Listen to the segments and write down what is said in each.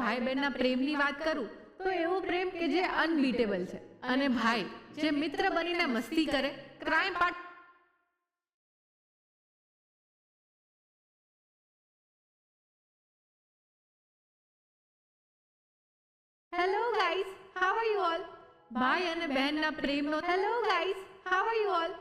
ભાઈ બહેનના પ્રેમની વાત કરું તો એવો પ્રેમ કે જે અનબીટેબલ છે. અને ભાઈ જે મિત્ર બનીને મસ્તી કરે, crime part hello guys, how are you all? ભાઈ અને બહેનના પ્રેમનો hello guys, how are you all?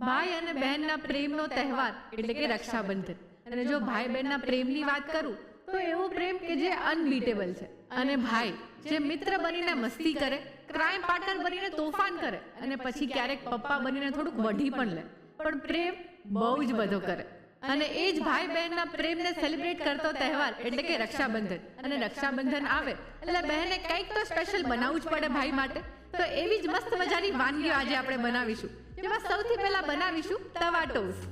ભાઈ અને બહેનના પ્રેમનો તહેવાર એટલે કે રક્ષાબંધન. અને જો ભાઈ બહેનના પ્રેમની વાત કરું તો એવો પ્રેમ કે જે અનબીટેબલ છે. અને ભાઈ જે મિત્ર બનીને મસ્તી કરે, ક્રાઇમ પાર્ટનર બનીને તોફાન કરે અને પછી ક્યારેક પપ્પા બનીને થોડુંક વઢી પણ લે, પણ પ્રેમ બહુ જ બધો કરે. અને એ જ ભાઈ બહેનના પ્રેમને સેલિબ્રેટ કરતો તહેવાર એટલે કે રક્ષાબંધન. અને રક્ષાબંધન આવે એટલે બહેને કંઈક તો સ્પેશિયલ બનાવવું જ પડે ભાઈ માટે. તો એવી જ મસ્ત મજાની વાનગીઓ આજે આપણે બનાવીશું, જેમાં સૌથી પહેલા બનાવીશું તવા ટોસ્ટ.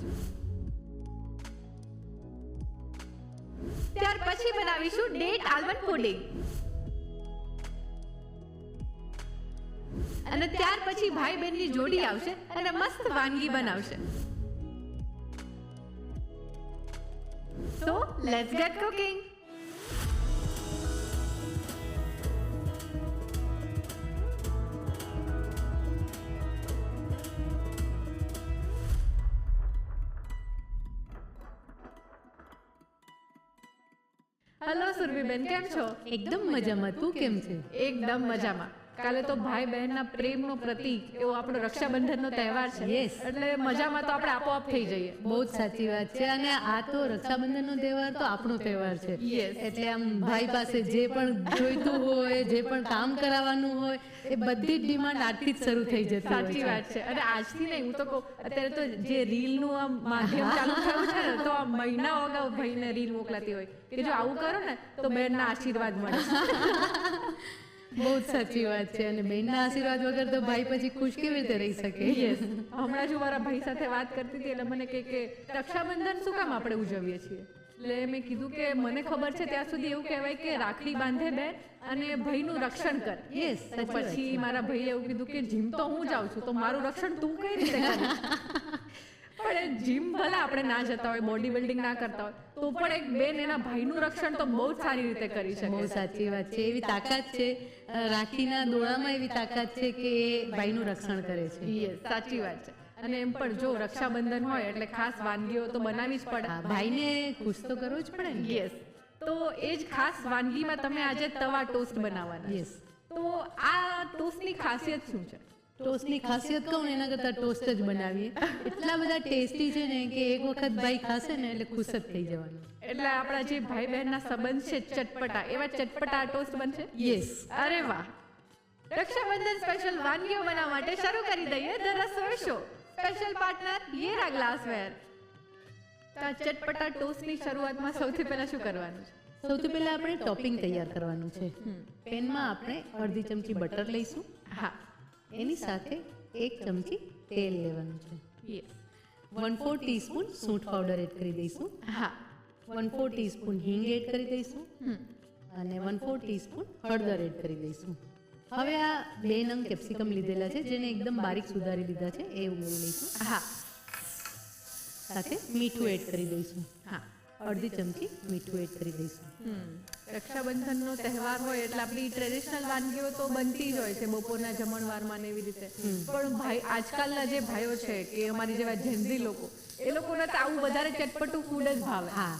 ત્યાર પછી બનાવીશું ડેટ આલમંડ પુડિંગ. અને ત્યાર પછી ભાઈ બહેનની જોડી આવશે અને મસ્ત વાનગી બનાવશે. So let's get cooking. Hello સુરભીબેન, કેમ છો? એકદમ મજામાં. તું કેમ છે? એકદમ મજામાં. કાલે તો ભાઈ બહેનના પ્રેમનો પ્રતીક એવો આપણો રક્ષાબંધનનો તહેવાર છે. Yes. એટલે મજામાં તો આપણે આપોઆપ થઈ જઈએ. બહુ જ સાચી વાત છે. અને આ તો રક્ષાબંધનનો તહેવાર તો આપણો તહેવાર છે. Yes. એટલે આમ ભાઈ પાસે જે પણ જોઈતું હોય, જે પણ કામ કરાવવાનું હોય, એ બધી જ ડિમાન્ડ આજથી જ શરૂ થઈ જતી હોય સાચી વાત છે. અને આજથી નહીં, હું તો કહું અત્યારે તો જે રીલનું આમ માધ્યમ ચાલુ થયું છે ને, તો આ મહિનાઓ અગાઉ ભાઈને રીલ મોકલાતી હોય કે જો આવું કરો ને તો બહેનના આશીર્વાદ મળે. બહુ જ સાચી વાત છે. અને બહેનના આશીર્વાદ વગર તો ભાઈ પછી ખુશ કેવી રીતે રહી શકે? યસ. હમણાં જ હું મારા ભાઈ સાથે વાત કરતી હતી એટલે મને કહે કે રક્ષાબંધન શું કામ આપણે ઉજવીએ છીએ? એટલે મેં કીધું કે મને ખબર છે ત્યાં સુધી એવું કહેવાય કે રાખડી બાંધે બેન અને ભાઈનું રક્ષણ કર. યસ. તો પછી મારા ભાઈએ એવું કીધું કે જીમ તો હું જાઉં છું, તો મારું રક્ષણ તું કઈ રીતે કરીશ? પણ જીમ ભલે આપણે ના જતા હોય, બોડી બિલ્ડિંગ ના કરતા હોય, તો પણ એક બેન એના ભાઈનું રક્ષણ તો બહુ જ સારી રીતે કરી શકે. બહુ સાચી વાત છે. એવી તાકાત છે રાખીના દોડામાં, એવી તાકાત છે કે એ ભાઈનું રક્ષણ કરે છે. યસ, સાચી વાત છે. અને એમ પણ જો રક્ષાબંધન હોય એટલે ખાસ વાનગીઓ તો બનાવી જ પડે. હા, ભાઈને ખુશ તો કરવો જ પડે ને. યસ. તો એ જ ખાસ વાનગીમાં તમે આજે તવા ટોસ્ટ બનાવવાના. યસ. તો આ ટોસ્ટની ખાસિયત શું છે? ટોસ્ટની ખાસિયત કહું ને, એના કરતાં ટોસ્ટ જ બનાવીએ. એટલા બધા ટેસ્ટી છે ને કે એક વખત ભાઈ ખાશે ને એટલે ખુશ જ થઈ જવાનું. એટલે આપણા જે ભાઈ બહેનના સંબંધ છે ચટપટા, એવા ચટપટા ટોસ્ટ બનશે. યસ. અરે વાહ. રક્ષાબંધન સ્પેશિયલ વાનગીઓ બનાવવા માટે શરૂ કરી દઈએ the Rasoi show. Special partner Yera glassware. તો આ ચટપટા ટોસ્ટની શરૂઆતમાં સૌથી પહેલા શું કરવાનું છે? સૌથી પહેલા આપણે ટોપિંગ તૈયાર કરવાનું છે. પેનમાં આપણે અડધી ચમચી બટર લઈશું. હા. એની સાથે 1 ચમચી તેલ લેવાનું છે. યસ. 1/4 ટીસ્પૂન સૂંઠ પાવડર એડ કરી દઈશું. હા. 1/4 ટીસ્પૂન હિંગ એડ કરી દઈશું. અને 1/4 ટીસ્પૂન હળદર એડ કરી દઈશું. હવે આ 2 નંગ કેપ્સિકમ લીધેલા છે, જેને એકદમ બારીક સુધારી લીધા છે, એ ઉમેરી લઈશું. હા. સાથે મીઠું એડ કરી દઈશું. હા. અડધી ચમચી મીઠું એડ કરી દઈશું. રક્ષાબંધનનો તહેવાર હોય એટલે આપણી ટ્રેડિશનલ વાનગીઓ તો બનતી જ હોય છે બપોરના જમણવારમાં ને એવી રીતે. પણ ભાઈ આજકાલના જે ભાઈઓ છે કે અમારી જેવા જેન્ઝી લોકો, એ લોકોને તો આવું વધારે ચટપટું ફૂડ જ ભાવે. હા,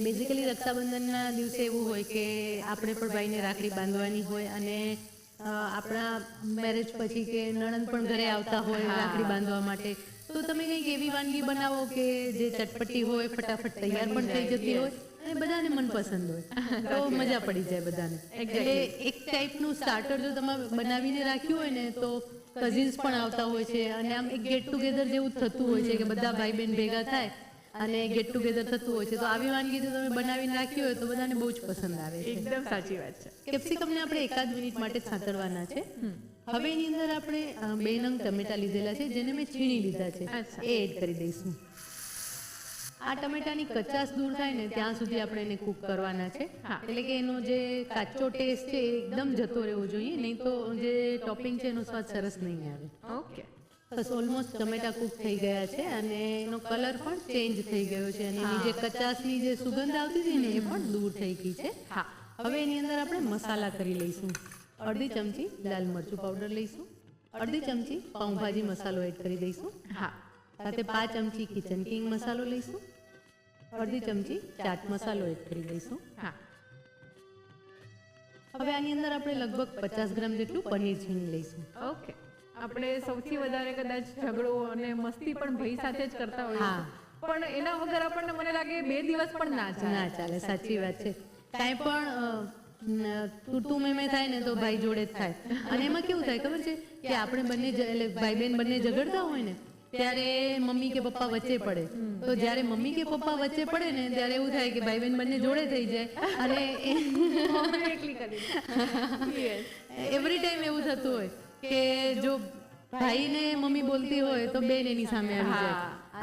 બેઝિકલી રક્ષાબંધનના દિવસે એવું હોય કે આપણે પણ ભાઈને રાખડી બાંધવાની હોય અને આપણા મેરેજ પછી કે નણંદ પણ ઘરે આવતા હોય રાખડી બાંધવા માટે, તો તમે કંઈક એવી વાનગી બનાવો કે જે ચટપટી હોય, ફટાફટ તૈયાર પણ થઈ જતી હોય અને બધાને મનપસંદ હોય, તો મજા પડી જાય બધાને. એટલે એક ટાઈપનું સ્ટાર્ટર જો તમે બનાવીને રાખ્યું હોય ને, તો કઝિન્સ પણ આવતા હોય છે અને આમ એક ગેટ ટુગેધર જેવું થતું હોય છે કે બધા ભાઈ બહેન ભેગા થાય અને ગેટ ટુગેધર થતું હોય છે. તો આવી વાનગી જો તમે બનાવીને રાખી હોય તો બધાને બહુ જ પસંદ આવે છે. એકદમ સાચી વાત છે. કેપ્સિકમને આપણે 1 મિનિટ માટે સાંતળવાના છે. હવે એની અંદર આપણે 2 નંગ ટમેટા લીધેલા છે, જેને મેં છીણી લીધા છે, એ એડ કરી દઈશું. આ ટમેટાની કચાશ દૂર થાય ને ત્યાં સુધી આપણે એને કૂક કરવાના છે. એટલે કે એનો જે કાચો ટેસ્ટ છે એ એકદમ જતો રહેવો જોઈએ, નહીં તો જે ટોપિંગ છે એનો સ્વાદ સરસ નહીં આવે. ઓકે. બસ ઓલમોસ્ટ ટમેટા કૂક થઈ ગયા છે અને એનો કલર પણ ચેન્જ થઈ ગયો છે અને એની જે કચાશની જે સુગંધ આવતી હતી ને એ પણ દૂર થઈ ગઈ છે. હા. હવે એની અંદર આપણે મસાલા કરી લઈશું. અડધી ચમચી લાલ મરચું પાવડર લઈશું, અડધી ચમચી પાઉંભાજી મસાલો એડ કરી દઈશું. હા, સાથે 5 ચમચી કિચન કિંગ મસાલો લઈશું, અડધી ચમચી ચાટ મસાલો એડ કરી દઈશું. હા. હવે આની અંદર આપણે લગભગ 50 ગ્રામ જેટલું પનીર છીણી લઈશું. ઓકે. આપણે સૌથી વધારે કદાચ ઝઘડો અને મસ્તી પણ ભાઈ સાથે જ કરતા હોઈએ હા. પણ એના વગર આપણને મને લાગે 2 દિવસ પણ ના ચાલે. ના ચાલે, સાચી વાત છે. કાંઈ પણ તું મેં થાય ને તો ભાઈ જોડે જ થાય. અને એમાં કેવું થાય ખબર છે કે આપણે બંને એટલે ભાઈ બહેન બંને ઝઘડતા હોય ને ત્યારે મમ્મી કે પપ્પા વચ્ચે પડે. તો જ્યારે મમ્મી કે પપ્પા વચ્ચે પડે ને ત્યારે એવું થાય કે ભાઈ બહેન બંને જોડે થઈ જાય અને મમ્મી એકલી કરી દે. એવરી ટાઈમ એવું થતું હોય કે જો ભાઈને મમ્મી બોલતી હોય તો બેન એની સામે આવી જાય,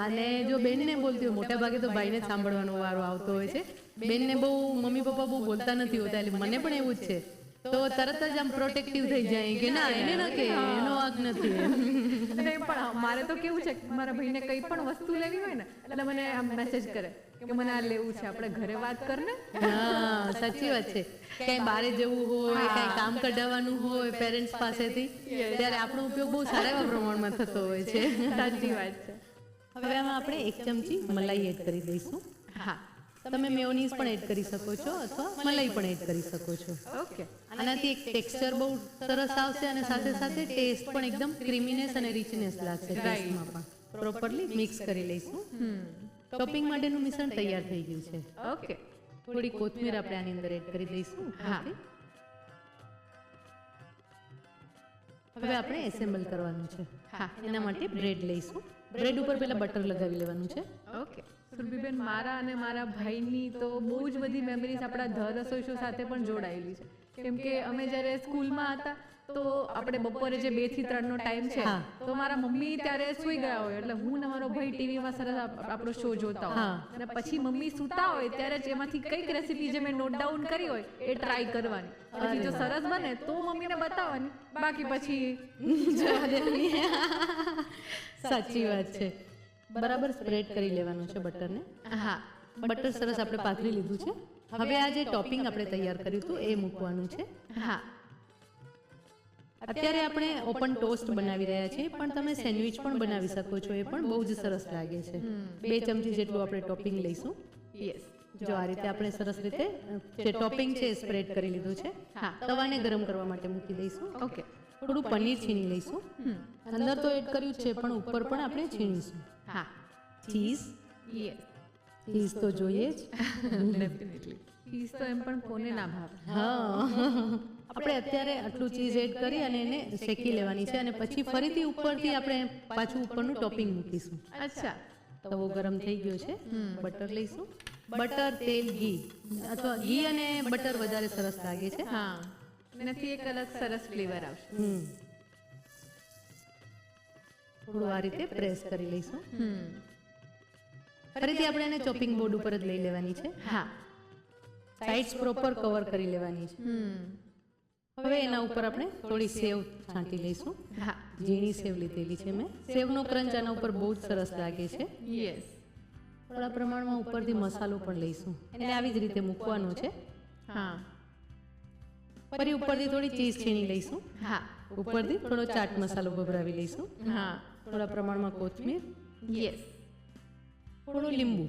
અને જો બેનને બોલતી હોય, મોટા ભાગે તો ભાઈને જ સાંભળવાનો વારો આવતો હોય છે. બેનને બહુ મમ્મી પપ્પા બહુ બોલતા નથી હોતા, એટલે મને પણ એવું જ છે. તો તરત જ આમ પ્રોટેક્ટિવ થઈ જાય કે ના એને ન કે એનો વાંક નથી. નહીં પણ મારે તો કેવું છે કે મારા ભાઈને કંઈ પણ વસ્તુ લેવી હોય ને એટલે મને આમ મેસેજ કરે કે મને આ લેવું છે, આપણે ઘરે વાત કર ને. હા, સાચી વાત છે. ક્યાંય બહારે જવું હોય, ક્યાંય કામ કઢાવવાનું હોય પેરેન્ટ્સ પાસેથી, ત્યારે આપણો ઉપયોગ બહુ સારા એવા પ્રમાણમાં થતો હોય છે. સાચી વાત છે. હવે આમાં આપણે 1 ચમચી મલાઈ એડ કરી દઈશું. હા. તમે મેયોનીઝ પણ એડ કરી શકો છો અથવા મલાઈ પણ એડ કરી શકો છો. ઓકે. આનાથી એક ટેક્સચર બહુ સરસ આવશે અને સાથે સાથે ટેસ્ટ પણ એકદમ ક્રીમીનેસ અને રીચનેસ લાગશે. ટેસ્ટમાં પણ પ્રોપરલી મિક્સ કરી લઈશું. ટોપિંગ માટેનું મિશ્રણ તૈયાર થઈ ગયું છે. ઓકે. થોડી કોથમીર આપણે આની અંદર એડ કરી દઈશું. હા. હવે આપણે એસેમ્બલ કરવાનું છે. હા. એના માટે બ્રેડ લઈશું. બ્રેડ ઉપર પહેલા બટર લગાવી લેવાનું છે. ઓકે. સુરભીબેન, મારા અને મારા ભાઈની તો બહુ જ બધી મેમરીઝ આપણા ધ રસોઈ શો સાથે પણ જોડાયેલી છે. કેમ કે અમે જ્યારે સ્કૂલમાં હતા તો આપણે બપોરે જે 2 થી 3 નો ટાઈમ છે તો મારા મમ્મી ત્યારે સૂઈ ગયા હોય એટલે હું ને મારો ભાઈ ટીવીમાં સરસ આપણો શો જોતા હોય, અને પછી મમ્મી સૂતા હોય ત્યારે જ એમાંથી કંઈક રેસીપી જે મેં નોટ ડાઉન કરી હોય એ ટ્રાય કરવાની. પછી જો સરસ બને તો મમ્મીને બતાવવાની, બાકી પછી સાચી વાત છે. બરાબર સ્પ્રેડ કરી લેવાનું છે બટરને. હા. બટર સરસ આપણે પાથરી લીધું છે. હવે આ જે ટોપિંગ આપણે તૈયાર કર્યું હતું એ મૂકવાનું છે. હા. અત્યારે આપણે ઓપન ટોસ્ટ બનાવી રહ્યા છીએ, પણ તમે સેન્ડવિચ પણ બનાવી શકો છો, એ પણ બહુ જ સરસ લાગે છે. 2 ચમચી જેટલું આપણે ટોપિંગ લઈશું. યસ. જો આ રીતે આપણે સરસ રીતે જે ટોપિંગ છે એ સ્પ્રેડ કરી લીધું છે. તવાને ગરમ કરવા માટે મૂકી દઈશું. ઓકે. થોડું પનીર છીણી લઈશું. અંદર તો એડ કર્યું છે પણ ઉપર પણ આપણે છીણીશું. હા. ચીઝ. યસ. ચીઝ તો જોઈએ જ. ડેફિનેટલી. ચીઝ તો એમ પણ કોને ના ભાવે. હા. આપણે અત્યારે આટલું ચીઝ એડ કરી અને એને શેકી લેવાની છે, અને પછી ફરીથી ઉપરથી આપણે પાછું ઉપરનું ટોપિંગ મૂકીશું. અચ્છા. તવો ગરમ થઈ ગયો છે. બટર લઈશું. બટર, તેલ, ઘી અથવા ઘી અને બટર વધારે સરસ લાગે છે. હા. એનાથી એક અલગ સરસ ફ્લેવર આવશે. થોડું આ રીતે પ્રેસ કરી લઈશું. ફરીથી આપણે એને ચોપિંગ બોર્ડ ઉપર જ લઈ લેવાની છે. હા. સાઇડ્સ પ્રોપર કવર કરી લેવાની છે. હવે એના ઉપર આપણે થોડી સેવ છાંટી લઈશું. હા. ઝીણી સેવ લીધેલી છે મેં. સેવનો ક્રંચ આના ઉપર બહુ જ સરસ લાગે છે. યસ. થોડા પ્રમાણમાં ઉપરથી મસાલો પણ લઈશું. એને આવી જ રીતે મૂકવાનો છે. હા. ફરી ઉપરથી થોડી ચીઝ છીણી લઈશું. હા. ઉપરથી થોડો ચાટ મસાલો ભભરાવી લઈશું. હા. થોડા પ્રમાણમાં કોથમીર. યસ. થોડું લીંબુ.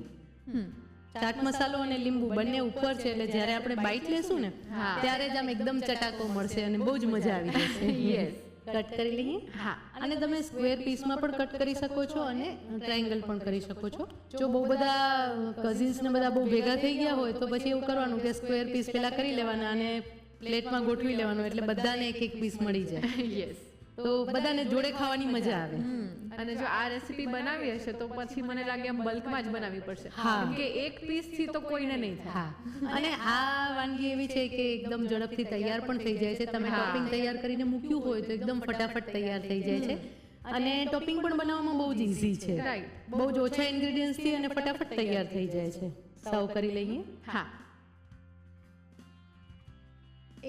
ચાટ મસાલો અને લીંબુ બંને ઉપર છે, એટલે જ્યારે આપણે બાઈટ લેશું ને ત્યારે જ આમ એકદમ ચટાકો મળશે અને બહુ જ મજા આવી જશે. યસ. કટ કરી લઈએ. હા. અને તમે સ્ક્વેર પીસમાં પણ કટ કરી શકો છો અને ટ્રાયેંગલ પણ કરી શકો છો. જો બહુ બધા કઝિન્સ ને બધા બહુ ભેગા થઈ ગયા હોય તો પછી એવું કરવાનું કે સ્ક્વેર પીસ પહેલા કરી લેવાના અને પ્લેટમાં ગોઠવી લેવાનું, એટલે બધાને એક એક પીસ મળી જાય. યસ. તો બધાને જોડે ખાવાની મજા આવે. અને જો આ રેસીપી બનાવી હશે તો પછી મને લાગે આમ બલ્કમાં જ બનાવવી પડશે, હા. કેમ કે એક પીસ થી તો કોઈને નહીં થાય. હા. અને આ વાનગી એવી છે કે એકદમ ઝડપથી તૈયાર પણ થઈ જાય છે. તમે ટોપિંગ તૈયાર કરીને મૂક્યું હોય તો એકદમ ફટાફટ તૈયાર થઈ જાય છે. અને ટોપિંગ પણ બનાવવામાં બહુ જ ઈઝી છે. રાઈટ. બહુ જ ઓછા ઇન્ગ્રેડિયન્ટ્સથી અને ફટાફટ તૈયાર થઈ જાય છે. સર્વ કરી લઈએ. હા.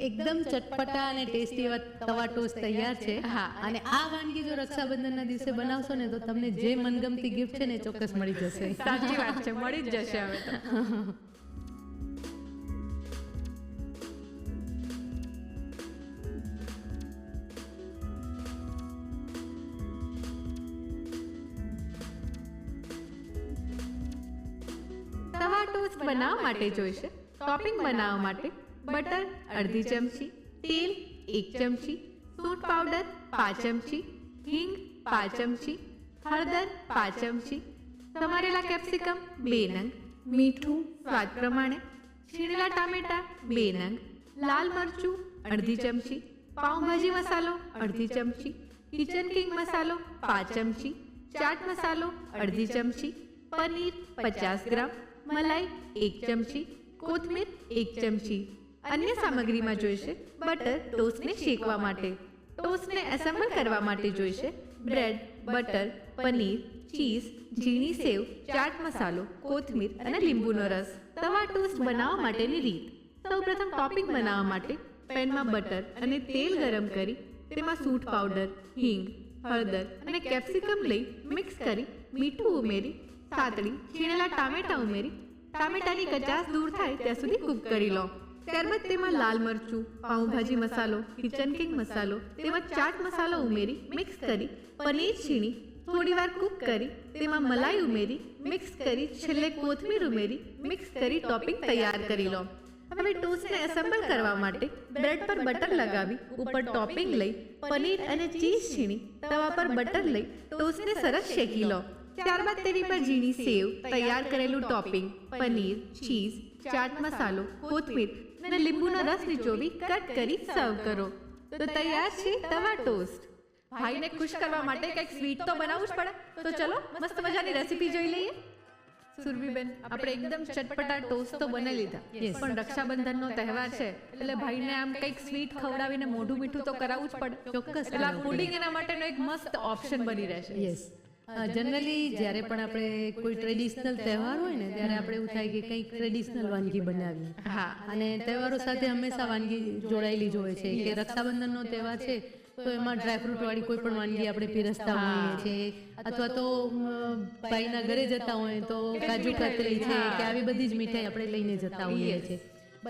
એકદમ ચટપટા અને ટેસ્ટી એવા તવા ટોસ્ટ તૈયાર છે. અને આ વાનગી જો રક્ષાબંધનના દિવસે બનાવશો ને તો તમને જે મનગમતી ગિફ્ટ છે ને એ ચોક્કસ મળી જશે. સાચી વાત છે, મળી જ જશે હવે તો. ટોસ્ટ બનાવવા માટે જોઈશે ટોપિંગ બનાવવા માટે બટર અડધી ચમચી, તેલ 1 ચમચી, સૂંઠ પાવડર 5 ચમચી, હિંગ 5 ચમચી, હળદર 5 ચમચી, સમારેલા કેપ્સિકમ 2 નંગ, મીઠું સ્વાદ પ્રમાણે, છીણેલા ટામેટા 2 નંગ, લાલ મરચું અડધી ચમચી, પાઉંભાજી મસાલો અડધી ચમચી, કિચન કિંગ મસાલો 5 ચમચી, ચાટ મસાલો અડધી ચમચી, પનીર 50 ગ્રામ, મલાઈ 1 ચમચી, કોથમીર 1 ચમચી. અન્ય સામગ્રીમાં જોઈશે બટર ટોસ્ટને શેકવા માટે, ટોસ્ટને એસેમ્બલ કરવા માટે જોઈશે બ્રેડ, બટર, પનીર, ચીઝ, ઝીણી સેવ, ચાટ મસાલો, કોથમીર અને લીંબુનો રસ. તવા ટોસ્ટ બનાવવા માટેની રીત. સૌપ્રથમ ટોપિંગ બનાવવા માટે પેનમાં બટર અને તેલ ગરમ કરી તેમાં સૂંઠ પાવડર, હિંગ, હળદર અને કેપ્સિકમ લઈ મિક્સ કરી મીઠું ઉમેરી સાતળી છીણેલા ટામેટા ઉમેરી ટામેટાની કચાશ દૂર થાય ત્યાં સુધી કૂક કરી લો. ત્યારબાદ તેમાં લાલ મરચું, પાઉંભાજી મસાલો, કિચન કિંગ મસાલો તેમજ ચાટ મસાલો ઉમેરી મિક્સ કરી પનીર છીણી થોડીવાર કૂક કરી તેમાં મલાઈ ઉમેરી મિક્સ કરી છેલ્લે કોથમીર ઉમેરી મિક્સ કરી ટોપિંગ તૈયાર કરી લો. હવે ટોસ્ટને એસેમ્બલ કરવા માટે બ્રેડ પર બટર લગાવી ઉપર ટોપિંગ લઈ પનીર અને ચીઝ છીણી તવા પર બટર લઈ ટોસ્ટને સરસ શેકી લો. ત્યારબાદ તેની પર ઝીણી સેવ, તૈયાર કરેલું ટોપિંગ, પનીર, ચીઝ, ચાટ મસાલો, કોથમીર અને લીંબુનો રસ નીચોવી કટ કરી સર્વ કરો. તો તૈયાર છે તવા ટોસ્ટ. ભાઈને ખુશ કરવા માટે કંઈક સ્વીટ તો બનાવવું જ પડે. તો ચલો મસ્ત મજાની રેસીપી જોઈ લઈએ. સુરભીબેન, આપણે એકદમ ચટપટા ટોસ્ટ તો બનાવી લીધા, પણ રક્ષાબંધનનો તહેવાર છે એટલે ભાઈને આમ કંઈક સ્વીટ ખવડાવીને મોઢું મીઠું તો કરાવવું જ પડે. ચોક્કસ એટલે આ પુડિંગ એના માટેનો એક મસ્ત ઓપ્શન બની રહેશે. યસ, જનરલી જ્યારે પણ આપણે કોઈ ટ્રેડિશનલ તહેવાર હોય ને ત્યારે આપણે એવું થાય કે કંઈક ટ્રેડિશનલ વાનગી બનાવીએ. હા, અને તહેવારો સાથે હંમેશા વાનગી જોડાયેલી જ હોય છે કે રક્ષાબંધનનો તહેવાર છે તો એમાં ડ્રાયફ્રૂટ વાળી કોઈ પણ વાનગી આપણે પીરસતા હોઈએ છીએ, અથવા તો ભાઈના ઘરે જતા હોય તો કાજુ કતરી છે કે આવી બધી જ મીઠાઈ આપણે લઈને જતા હોઈએ છીએ.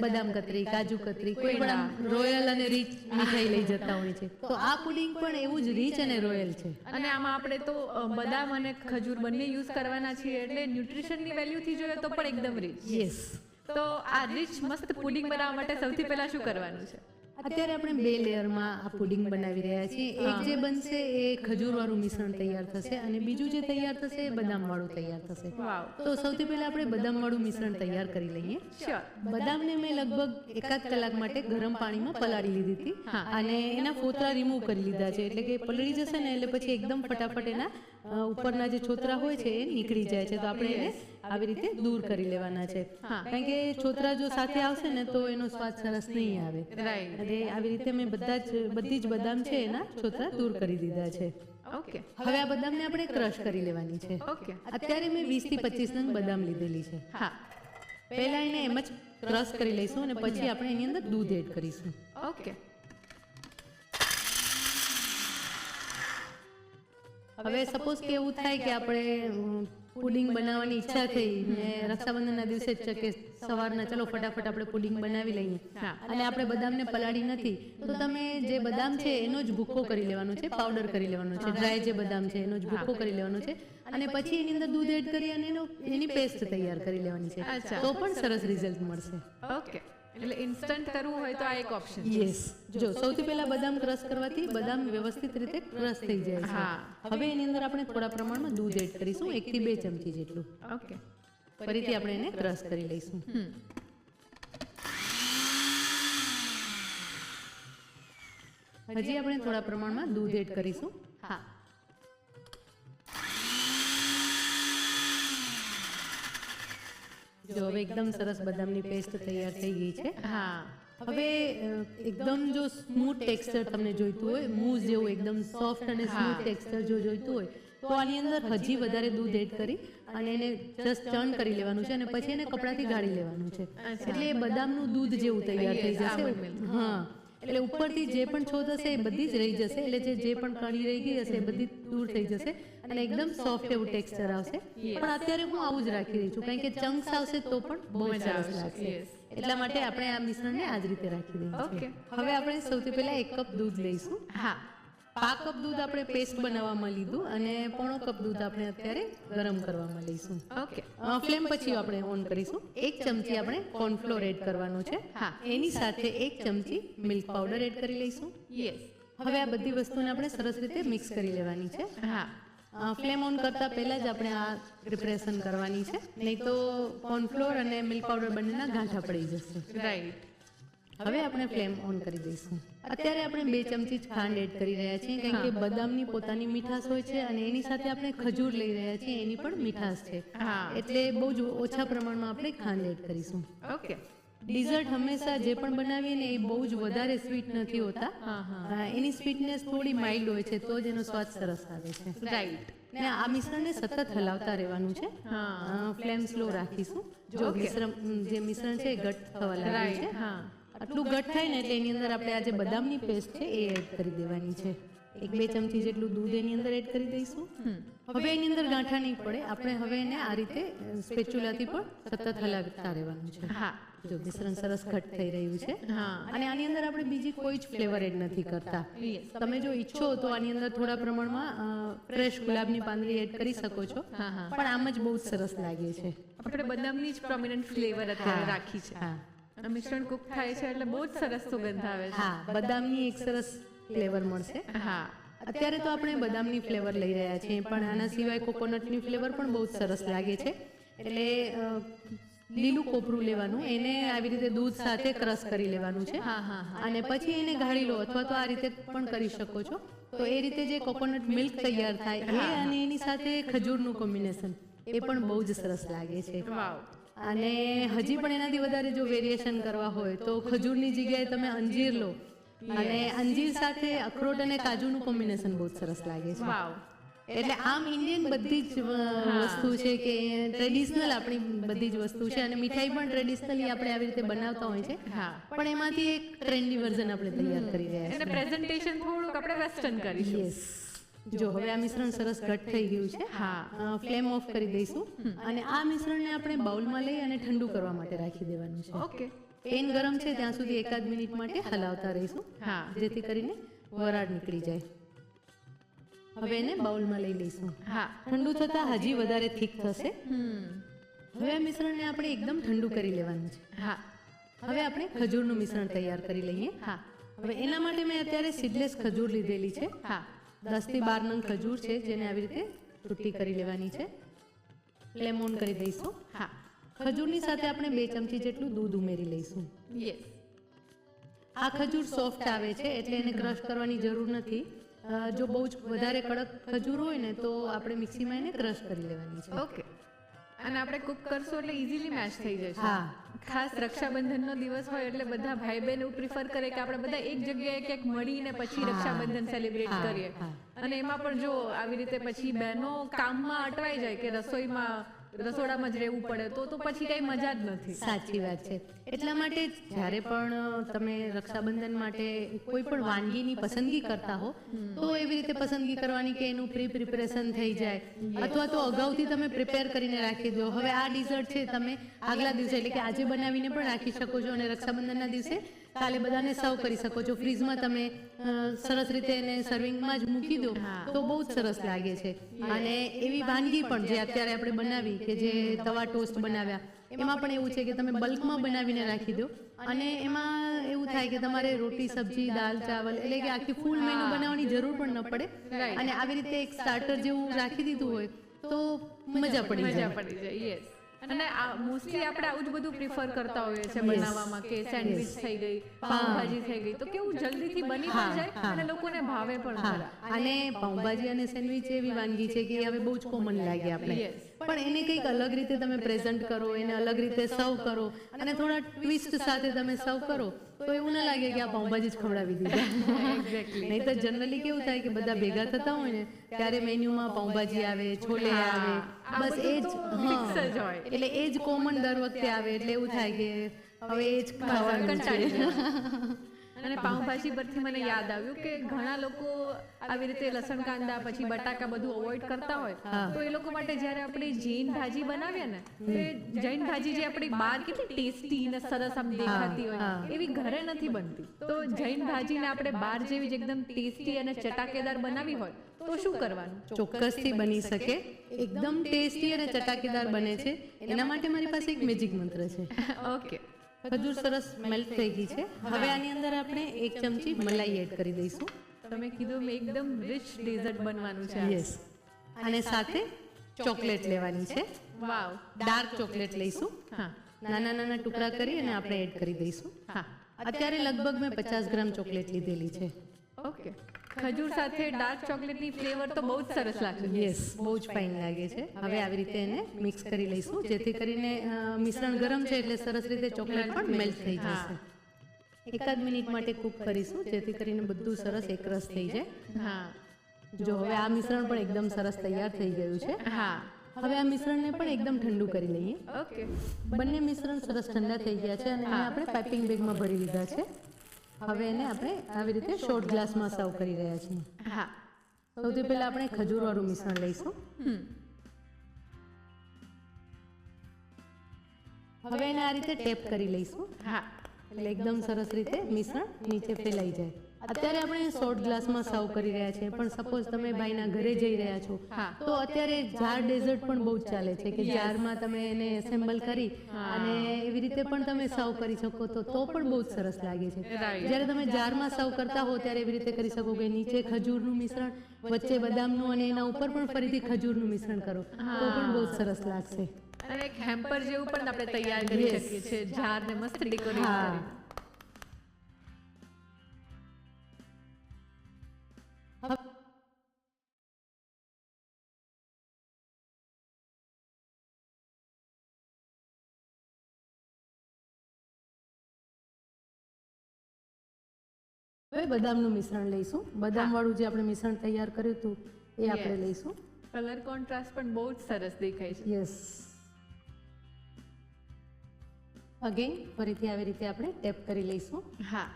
બદામ કતરી, કાજુ કતરી, કોઈ પણ રોયલ અને રીચ મીઠાઈ લઈ જતા હોય છે. તો આ પુડિંગ પણ એવું જ રીચ અને રોયલ છે. અને આમાં આપણે તો બદામ અને ખજૂર બંને યુઝ કરવાના છીએ એટલે ન્યુટ્રિશનની વેલ્યુથી જોઈએ તો પણ એકદમ રીચ. યસ. તો આ રીચ મસ્ત પુડિંગ બનાવવા માટે સૌથી પહેલા શું કરવાનું છે? અત્યારે આપણે 2 લેયરમાં આ પુડિંગ બનાવી રહ્યા છીએ. એક જે બનશે એ ખજૂરવાળું મિશ્રણ તૈયાર થશે અને બીજું જે તૈયાર થશે એ બદામવાળું તૈયાર થશે. વાવ. તો સૌથી પહેલા આપણે બદામવાળું મિશ્રણ તૈયાર કરી લઈએ. શ્યોર. બદામને મેં લગભગ 1 કલાક માટે ગરમ પાણીમાં પલાળી લીધી હતી અને એના ફોતરા રિમૂવ કરી લીધા છે, એટલે કે પલળી જશે ને એટલે પછી એકદમ ફટાફટ એના ઉપરના જે છોતરા હોય છે એ નીકળી જાય છે. તો આપણે એને આવી રીતે દૂર કરી લેવાના છે, કારણ કે છોતરા જો સાથે આવશે ને તો એનો સ્વાદ સરસ નહીં આવે. રાઈટ. અને આવી રીતે મેં બધી જ બદામ છે એના છોતરા દૂર કરી દીધા છે. ઓકે. હવે આ બદામને આપણે ક્રશ કરી લેવાની છે. ઓકે. અત્યારે મેં 20 થી 25 નંગ બદામ લીધેલી છે. હા. પહેલા એને એમ જ ક્રશ કરી લઈશું અને પછી આપણે એની અંદર દૂધ એડ કરીશું. ઓકે. હવે સપોઝ કે એવું થાય કે આપણે પુડિંગ બનાવવાની ઈચ્છા થઈ ને રક્ષાબંધનના દિવસે જ છે કે સવારના ચલો ફટાફટ આપણે પુડિંગ બનાવી લઈએ અને આપણે બદામને પલાળી નથી, તો તમે જે બદામ છે એનો જ ભૂક્કો કરી લેવાનો છે, પાવડર કરી લેવાનો છે. ડ્રાય જે બદામ છે એનો જ ભૂક્કો કરી લેવાનો છે અને પછી એની અંદર દૂધ એડ કરી અને એની પેસ્ટ તૈયાર કરી લેવાની છે. તો પણ સરસ રિઝલ્ટ મળશે. ઓકે. એટલે ઇન્સ્ટન્ટ કરવું હોય તો આ એક ઓપ્શન. યસ. જો સૌથી પહેલા બદામ ક્રશ કરવાથી બદામ વ્યવસ્થિત રીતે ક્રશ થઈ જાય છે. હવે એની અંદર આપણે થોડા પ્રમાણમાં દૂધ એડ કરીશું, 1 થી 2 ચમચી જેટલું. ઓકે. ફરીથી આપણે એને ક્રશ કરી લઈશું. હજી આપણે થોડા પ્રમાણમાં દૂધ એડ કરીશું. હા. જો હવે એકદમ સરસ બદામની પેસ્ટ તૈયાર થઈ ગઈ છે. હા. હવે એકદમ જો સ્મૂથ ટેક્સચર તમને જોઈતું હોય, મૂઝ જેવું એકદમ સોફ્ટ અને સ્મૂથ ટેક્સચર જો જોઈતું હોય તો આની અંદર હજી વધારે દૂધ એડ કરી અને એને જસ્ટ ચર્ન કરી લેવાનું છે અને પછી એને કપડાથી ગાળી લેવાનું છે. એટલે એ બદામનું દૂધ જેવું તૈયાર થઈ જશે. હા, એટલે ઉપરથી જે પણ છોદ હશે એ બધી જ રહી જશે, એટલે જે પણ કણી રહી ગઈ હશે એ બધી દૂર થઈ જશે અને એકદમ સોફ્ટ એવું ટેક્સચર આવશે. પણ અત્યારે હું આવું જ રાખી રહી છું કારણ કે ચંક્સ આવશે તો પણ બહુ સરસ લાગશે. એટલા માટે આપણે આ મિશ્રણને આ જ રીતે રાખી દઈએ. ઓકે. હવે આપણે સૌથી પહેલા 1 કપ દૂધ લઈશું. હા. પા કપ દૂધ આપણે પેસ્ટ બનાવવામાં લીધું અને પોણો કપ દૂધ આપણે અત્યારે ગરમ કરવામાં લઈશું. ઓકે. ફ્લેમ પછી આપણે ઓન કરીશું. 1 ચમચી આપણે કોર્નફ્લોર એડ કરવાનો છે. હા. એની સાથે 1 ચમચી મિલ્ક પાવડર એડ કરી લઈશું. યસ. હવે આ બધી વસ્તુને આપણે સરસ રીતે મિક્સ કરી લેવાની છે. હા. ફ્લેમ ઓન કરતા પહેલા જ આપણે આ પ્રિપરેશન કરવાની છે, નહીં તો કોર્નફ્લોર અને મિલ્ક પાવડર બંનેના ગાંઠા પડી જશે. રાઈટ. હવે આપણે ફ્લેમ ઓન કરી દઈશું. અત્યારે આપણે 2 ચમચી જ ખાંડ એડ કરી રહ્યા છીએ, કારણ કે બદામની પોતાની મીઠાશ હોય છે અને એની સાથે આપણે ખજૂર લઈ રહ્યા છીએ, એની પણ મીઠાશ છે. હા. એટલે બહુ જ ઓછા પ્રમાણમાં આપણે ખાંડ એડ કરીશું. ઓકે. ડિઝર્ટ હંમેશા જે પણ બનાવીએ ને એ બહુ જ વધારે સ્વીટ નથી હોતા. એની સ્વીટનેસ થોડી માઇલ્ડ હોય છે, તો જ એનો સ્વાદ સરસ આવે છે. રાઈટ. ને આ મિશ્રણને સતત હલાવતા રહેવાનું છે. ફ્લેમ સ્લો રાખીશું. જો મિશ્રણ છે એ ઘટ થવા લાગ્યું છે. હા. આટલું ઘટ થાય ને એટલે એની અંદર આપણે આ જે બદામની પેસ્ટ છે એ એડ કરી દેવાની છે. 1-2 ચમચી જેટલું દૂધ એની અંદર એડ કરી દઈશું. હવે એની અંદર ગાંઠા નહીં પડે, આપણે હવે એને આ રીતે સ્પેચ્યુલાથી પણ સતત હલાવતા રહેવાનું છે. હા. જો મિશ્રણ સરસ ઘટ થઈ રહ્યું છે. હા. અને આની અંદર આપણે બીજી કોઈ જ ફ્લેવર એડ નથી કરતા. Yes. તમે જો ઈચ્છો તો આની અંદર થોડા પ્રમાણમાં ફ્રેશ ગુલાબની પાંદડી એડ કરી શકો છો, પણ આમ જ બહુ જ સરસ લાગે છે. આપણે બદામની જ પ્રોમિનન્ટ ફ્લેવર અત્યારે રાખી છે. હા આ મિશ્રણ કુક થાય છે એટલે બહુ જ સરસ સુગંધ આવે છે. હા, બદામની એક સરસ ફ્લેવર મળશે. હા. અત્યારે તો આપણે બદામની ફ્લેવર લઈ રહ્યા છીએ, પણ આના સિવાય કોકોનટની ફ્લેવર પણ બહુ જ સરસ લાગે છે. એટલે લીલું કોપરું લેવાનું, એને આવી રીતે દૂધ સાથે ક્રશ કરી લેવાનું છે અને પછી એને ગાળી લો, અથવા તો આ રીતે પણ કરી શકો છો. તો એ રીતે જે કોકોનટ મિલ્ક તૈયાર થાય એ અને એની સાથે ખજૂરનું કોમ્બિનેશન એ પણ બહુ જ સરસ લાગે છે. વાવ. અને હજી પણ એનાથી વધારે જો વેરિએશન કરવા હોય તો ખજૂરની જગ્યાએ તમે અંજીર લો, અને અંજીર સાથે અખરોટ અને કાજુનું કોમ્બિનેશન બહુ જ સરસ લાગે છે. વાવ. એટલે આમ ઇન્ડિયન બધી જ વસ્તુ છે કે ટ્રેડિશનલ આપણી બધી જ વસ્તુ છે, અને મીઠાઈ પણ ટ્રેડિશનલી આપણે આવી રીતે બનાવતા હોય છે, હા. પણ એમાંથી એક ટ્રેન્ડી વર્ઝન આપણે તૈયાર કરી રહ્યા એને પ્રેઝન્ટેશન થોડુંક આપણે વેસ્ટર્ન કરીશું. છીએ. જો હવે આ મિશ્રણ સરસ ઘટ થઈ ગયું છે. હા. ફ્લેમ ઓફ કરી દઈશું અને આ મિશ્રણને આપણે બાઉલમાં લઈ અને ઠંડુ કરવા માટે રાખી દેવાનું છે. ઓકે. પેન ગરમ છે ત્યાં સુધી 1-8 મિનિટ માટે હલાવતા રહીશું, હા. જેથી કરીને વરાળ નીકળી જાય. હવે એને બાઉલમાં લઈ લઈશું. હા. ઠંડુ થતાં હજી વધારે થીક થશે. હવે આ મિશ્રણને આપણે એકદમ ઠંડુ કરી લેવાનું છે. હા. હવે આપણે ખજૂરનું મિશ્રણ તૈયાર કરી લઈએ. હા. હવે એના માટે મેં અત્યારે સીડલેસ ખજૂર લીધેલી છે. હા. 10 થી 12 નંગ ખજૂર છે, જેને આવી રીતે તૂટી કરી લેવાની છે. ફ્લેમ ઓન કરી દઈશું. હા. ખજૂરની સાથે આપણે 2 ચમચી જેટલું દૂધ ઉમેરી લઈશું. યસ. આ ખજૂર સોફ્ટ આવે છે, એટલે એને ક્રશ કરવાની જરૂર નથી. જો બહુ જ વધારે કડક ખજૂર હોય ને તો આપણે મિક્સીમાં એને ક્રશ કરી લેવાની છે. ઓકે. અને આપણે કુક કરશું એટલે ઇઝીલી મેચ થઈ જશે. હા. ખાસ રક્ષાબંધનનો દિવસ હોય એટલે બધા ભાઈ બહેન એવું પ્રિફર કરે કે આપણે બધા એક જગ્યાએ ક્યાંક મળીને પછી રક્ષાબંધન સેલિબ્રેટ કરીએ. અને એમાં પણ જો આવી રીતે પછી બહેનો કામમાં અટવાઈ જાય કે રસોડામાં જ રહેવું પડે તો પછી કઈ મજા જ નથી. સાચી વાત છે. એટલા માટે જ જ્યારે પણ તમે રક્ષાબંધન માટે કોઈ પણ વાનગીની પસંદગી કરતા હો તો એવી રીતે પસંદગી કરવાની કે એનું પ્રિપરેશન થઈ જાય, અથવા તો અગાઉથી તમે પ્રિપેર કરીને રાખી દો. હવે આ ડિઝર્ટ છે તમે આગલા દિવસે એટલે કે આજે બનાવીને પણ રાખી શકો છો, અને રક્ષાબંધનના દિવસે કાલે બધાને સર્વ કરી શકો છો. ફ્રીજમાં તમે સરસ રીતે એને સર્વિંગમાં જ મૂકી દો તો બહુ જ સરસ લાગે છે. અને એવી વાનગી પણ જે અત્યારે આપણે બનાવી કે જે તવા ટોસ્ટ બનાવ્યા, એમાં પણ એવું છે કે તમે બલ્કમાં બનાવીને રાખી દો, અને એમાં એવું થાય કે તમારે રોટી, સબ્જી, દાલ, ચાવલ એટલે કે આખી ફૂલ મેનુ બનાવવાની જરૂર પણ ન પડે. અને આવી રીતે એક સ્ટાર્ટર જેવું રાખી દીધું હોય તો મજા પડી જાય. યસ. અને મોસ્ટલી આપણે આવું જ બધું પ્રિફર કરતા હોઈએ છીએ બનાવવામાં, કે સેન્ડવિચ થઈ ગઈ, પાવભાજી થઈ ગઈ, તો કેવું જલ્દીથી બની પણ જાય અને લોકોને ભાવે પણ ખરા. અને પાઉંભાજી અને સેન્ડવિચ એવી વાનગી છે કે હવે બહુ જ કોમન લાગે આપણે, પણ એને કંઈક અલગ રીતે તમે પ્રેઝન્ટ કરો, એને અલગ રીતે સર્વ કરો અને થોડા ટ્વિસ્ટ સાથે તમે સર્વ કરો તો એવું ના લાગે કે આ પાઉંભાજી જ ખવડાવી દીધા. નહીં તો જનરલી કેવું થાય કે બધા ભેગા થતા હોય ને ત્યારે મેન્યુમાં પાઉંભાજી આવે, છોલે આવે, બસ એ જ હોય. એટલે એ જ કોમન દર વખતે આવે, એટલે એવું થાય કે હવે એ જ ખાવાનું છે. અને પાઉંભાજી પરથી મને યાદ આવ્યું કે ઘણા લોકો આવી રીતે લસણ કાંદા પછી બટાકા બધું અવોઇડ કરતા હોય તો એ લોકો માટે જ્યારે આપણે જૈન ભાજી બનાવીએ ને તો એ જૈન ભાજી જે આપણી બહાર કેટલી ટેસ્ટી અને સરસ આમ દેખાતી હોય એવી ઘરે નથી બનતી. તો જૈન ભાજીને આપણે બહાર જેવી જ એકદમ ટેસ્ટી અને ચટાકેદાર બનાવી હોય તો શું કરવાનું? ચોક્કસથી બની શકે, એકદમ ટેસ્ટી અને ચટાકેદાર બને છે. એના માટે મારી પાસે એક મેજિક મંત્ર છે. ઓકે, ખજૂર સરસ મેલ્ટ થઈ ગઈ છે. હવે આની અંદર આપણે 1 ચમચી મલાઈ એડ કરી દઈશું. તમે કીધું મેં એકદમ રિચ ડેઝર્ટ બનવાનું છે. યસ, અને સાથે ચોકલેટ લેવાની છે. વાવ, ડાર્ક ચોકલેટ લઈશું. હા નાના નાના ટુકડા કરી અને આપણે એડ કરી દઈશું. હા, અત્યારે લગભગ મેં 50 ગ્રામ ચોકલેટ લીધેલી છે. ઓકે. ખજૂર સાથે ડાર્ક ચોકલેટની ફ્લેવર તો બહુ જ સરસ લાગશે. યસ, બહુ જ ફાઇન લાગે છે. હવે આવી રીતે એને મિક્સ કરી લઈશું, જેથી કરીને મિશ્રણ ગરમ છે એટલે સરસ રીતે ચોકલેટ પણ મેલ્ટ થઈ જશે. એકાદ મિનિટ માટે કૂક કરીશું, જેથી કરીને બધું સરસ એકરસ થઈ જાય. હા, જો હવે આ મિશ્રણ પણ એકદમ સરસ તૈયાર થઈ ગયું છે. હા, હવે આ મિશ્રણને પણ એકદમ ઠંડુ કરી લઈએ. ઓકે. બંને મિશ્રણ સરસ ઠંડા થઈ ગયા છે અને એને આપણે પાઇપિંગ બેગમાં ભરી લીધા છે. હવે એને આપણે આવી રીતે શોર્ટ ગ્લાસમાં સર્વ કરી રહ્યા છીએ. હા, સૌથી પહેલા આપણે ખજૂરવાળું મિશ્રણ લઈશું. હવે એને આ રીતે ટેપ કરી લઈશું, હા, એટલે એકદમ સરસ રીતે મિશ્રણ નીચે ફેલાઈ જાય. અત્યારે આપણે શોર્ટ ગ્લાસમાં સર્વ કરી રહ્યા છીએ, પણ સપોઝ તમે ભાઈના ઘરે જઈ રહ્યા છો તો અત્યારે જાર ડેઝર્ટ પણ બહુ જ ચાલે છે કે જારમાં તમે એને એસેમ્બલ કરી અને એવી રીતે પણ તમે સર્વ કરી શકો તો પણ બહુ જ સરસ લાગે છે. જ્યારે તમે જારમાં સર્વ કરતા હો ત્યારે એવી રીતે કરી શકો કે નીચે ખજૂરનું મિશ્રણ, વચ્ચે બદામનું અને એના ઉપર પણ ફરીથી ખજૂરનું મિશ્રણ કરો તો પણ બહુ જ સરસ લાગશે. અને એક હેમ્પર જેવું પણ આપણે તૈયાર કરી શકીએ છીએ જારને મસ્ત ડેકોરેટ કરી. હવે બદામનું મિશ્રણ લઈશું. બદામવાળું જે આપણે મિશ્રણ તૈયાર કર્યું હતું એ આપણે લઈશું. કલર કોન્ટ્રાસ્ટ પણ બહુ જ સરસ દેખાય છે. યસ, અગેન ફરીથી આવી રીતે આપણે ટેપ કરી લઈશું. હા,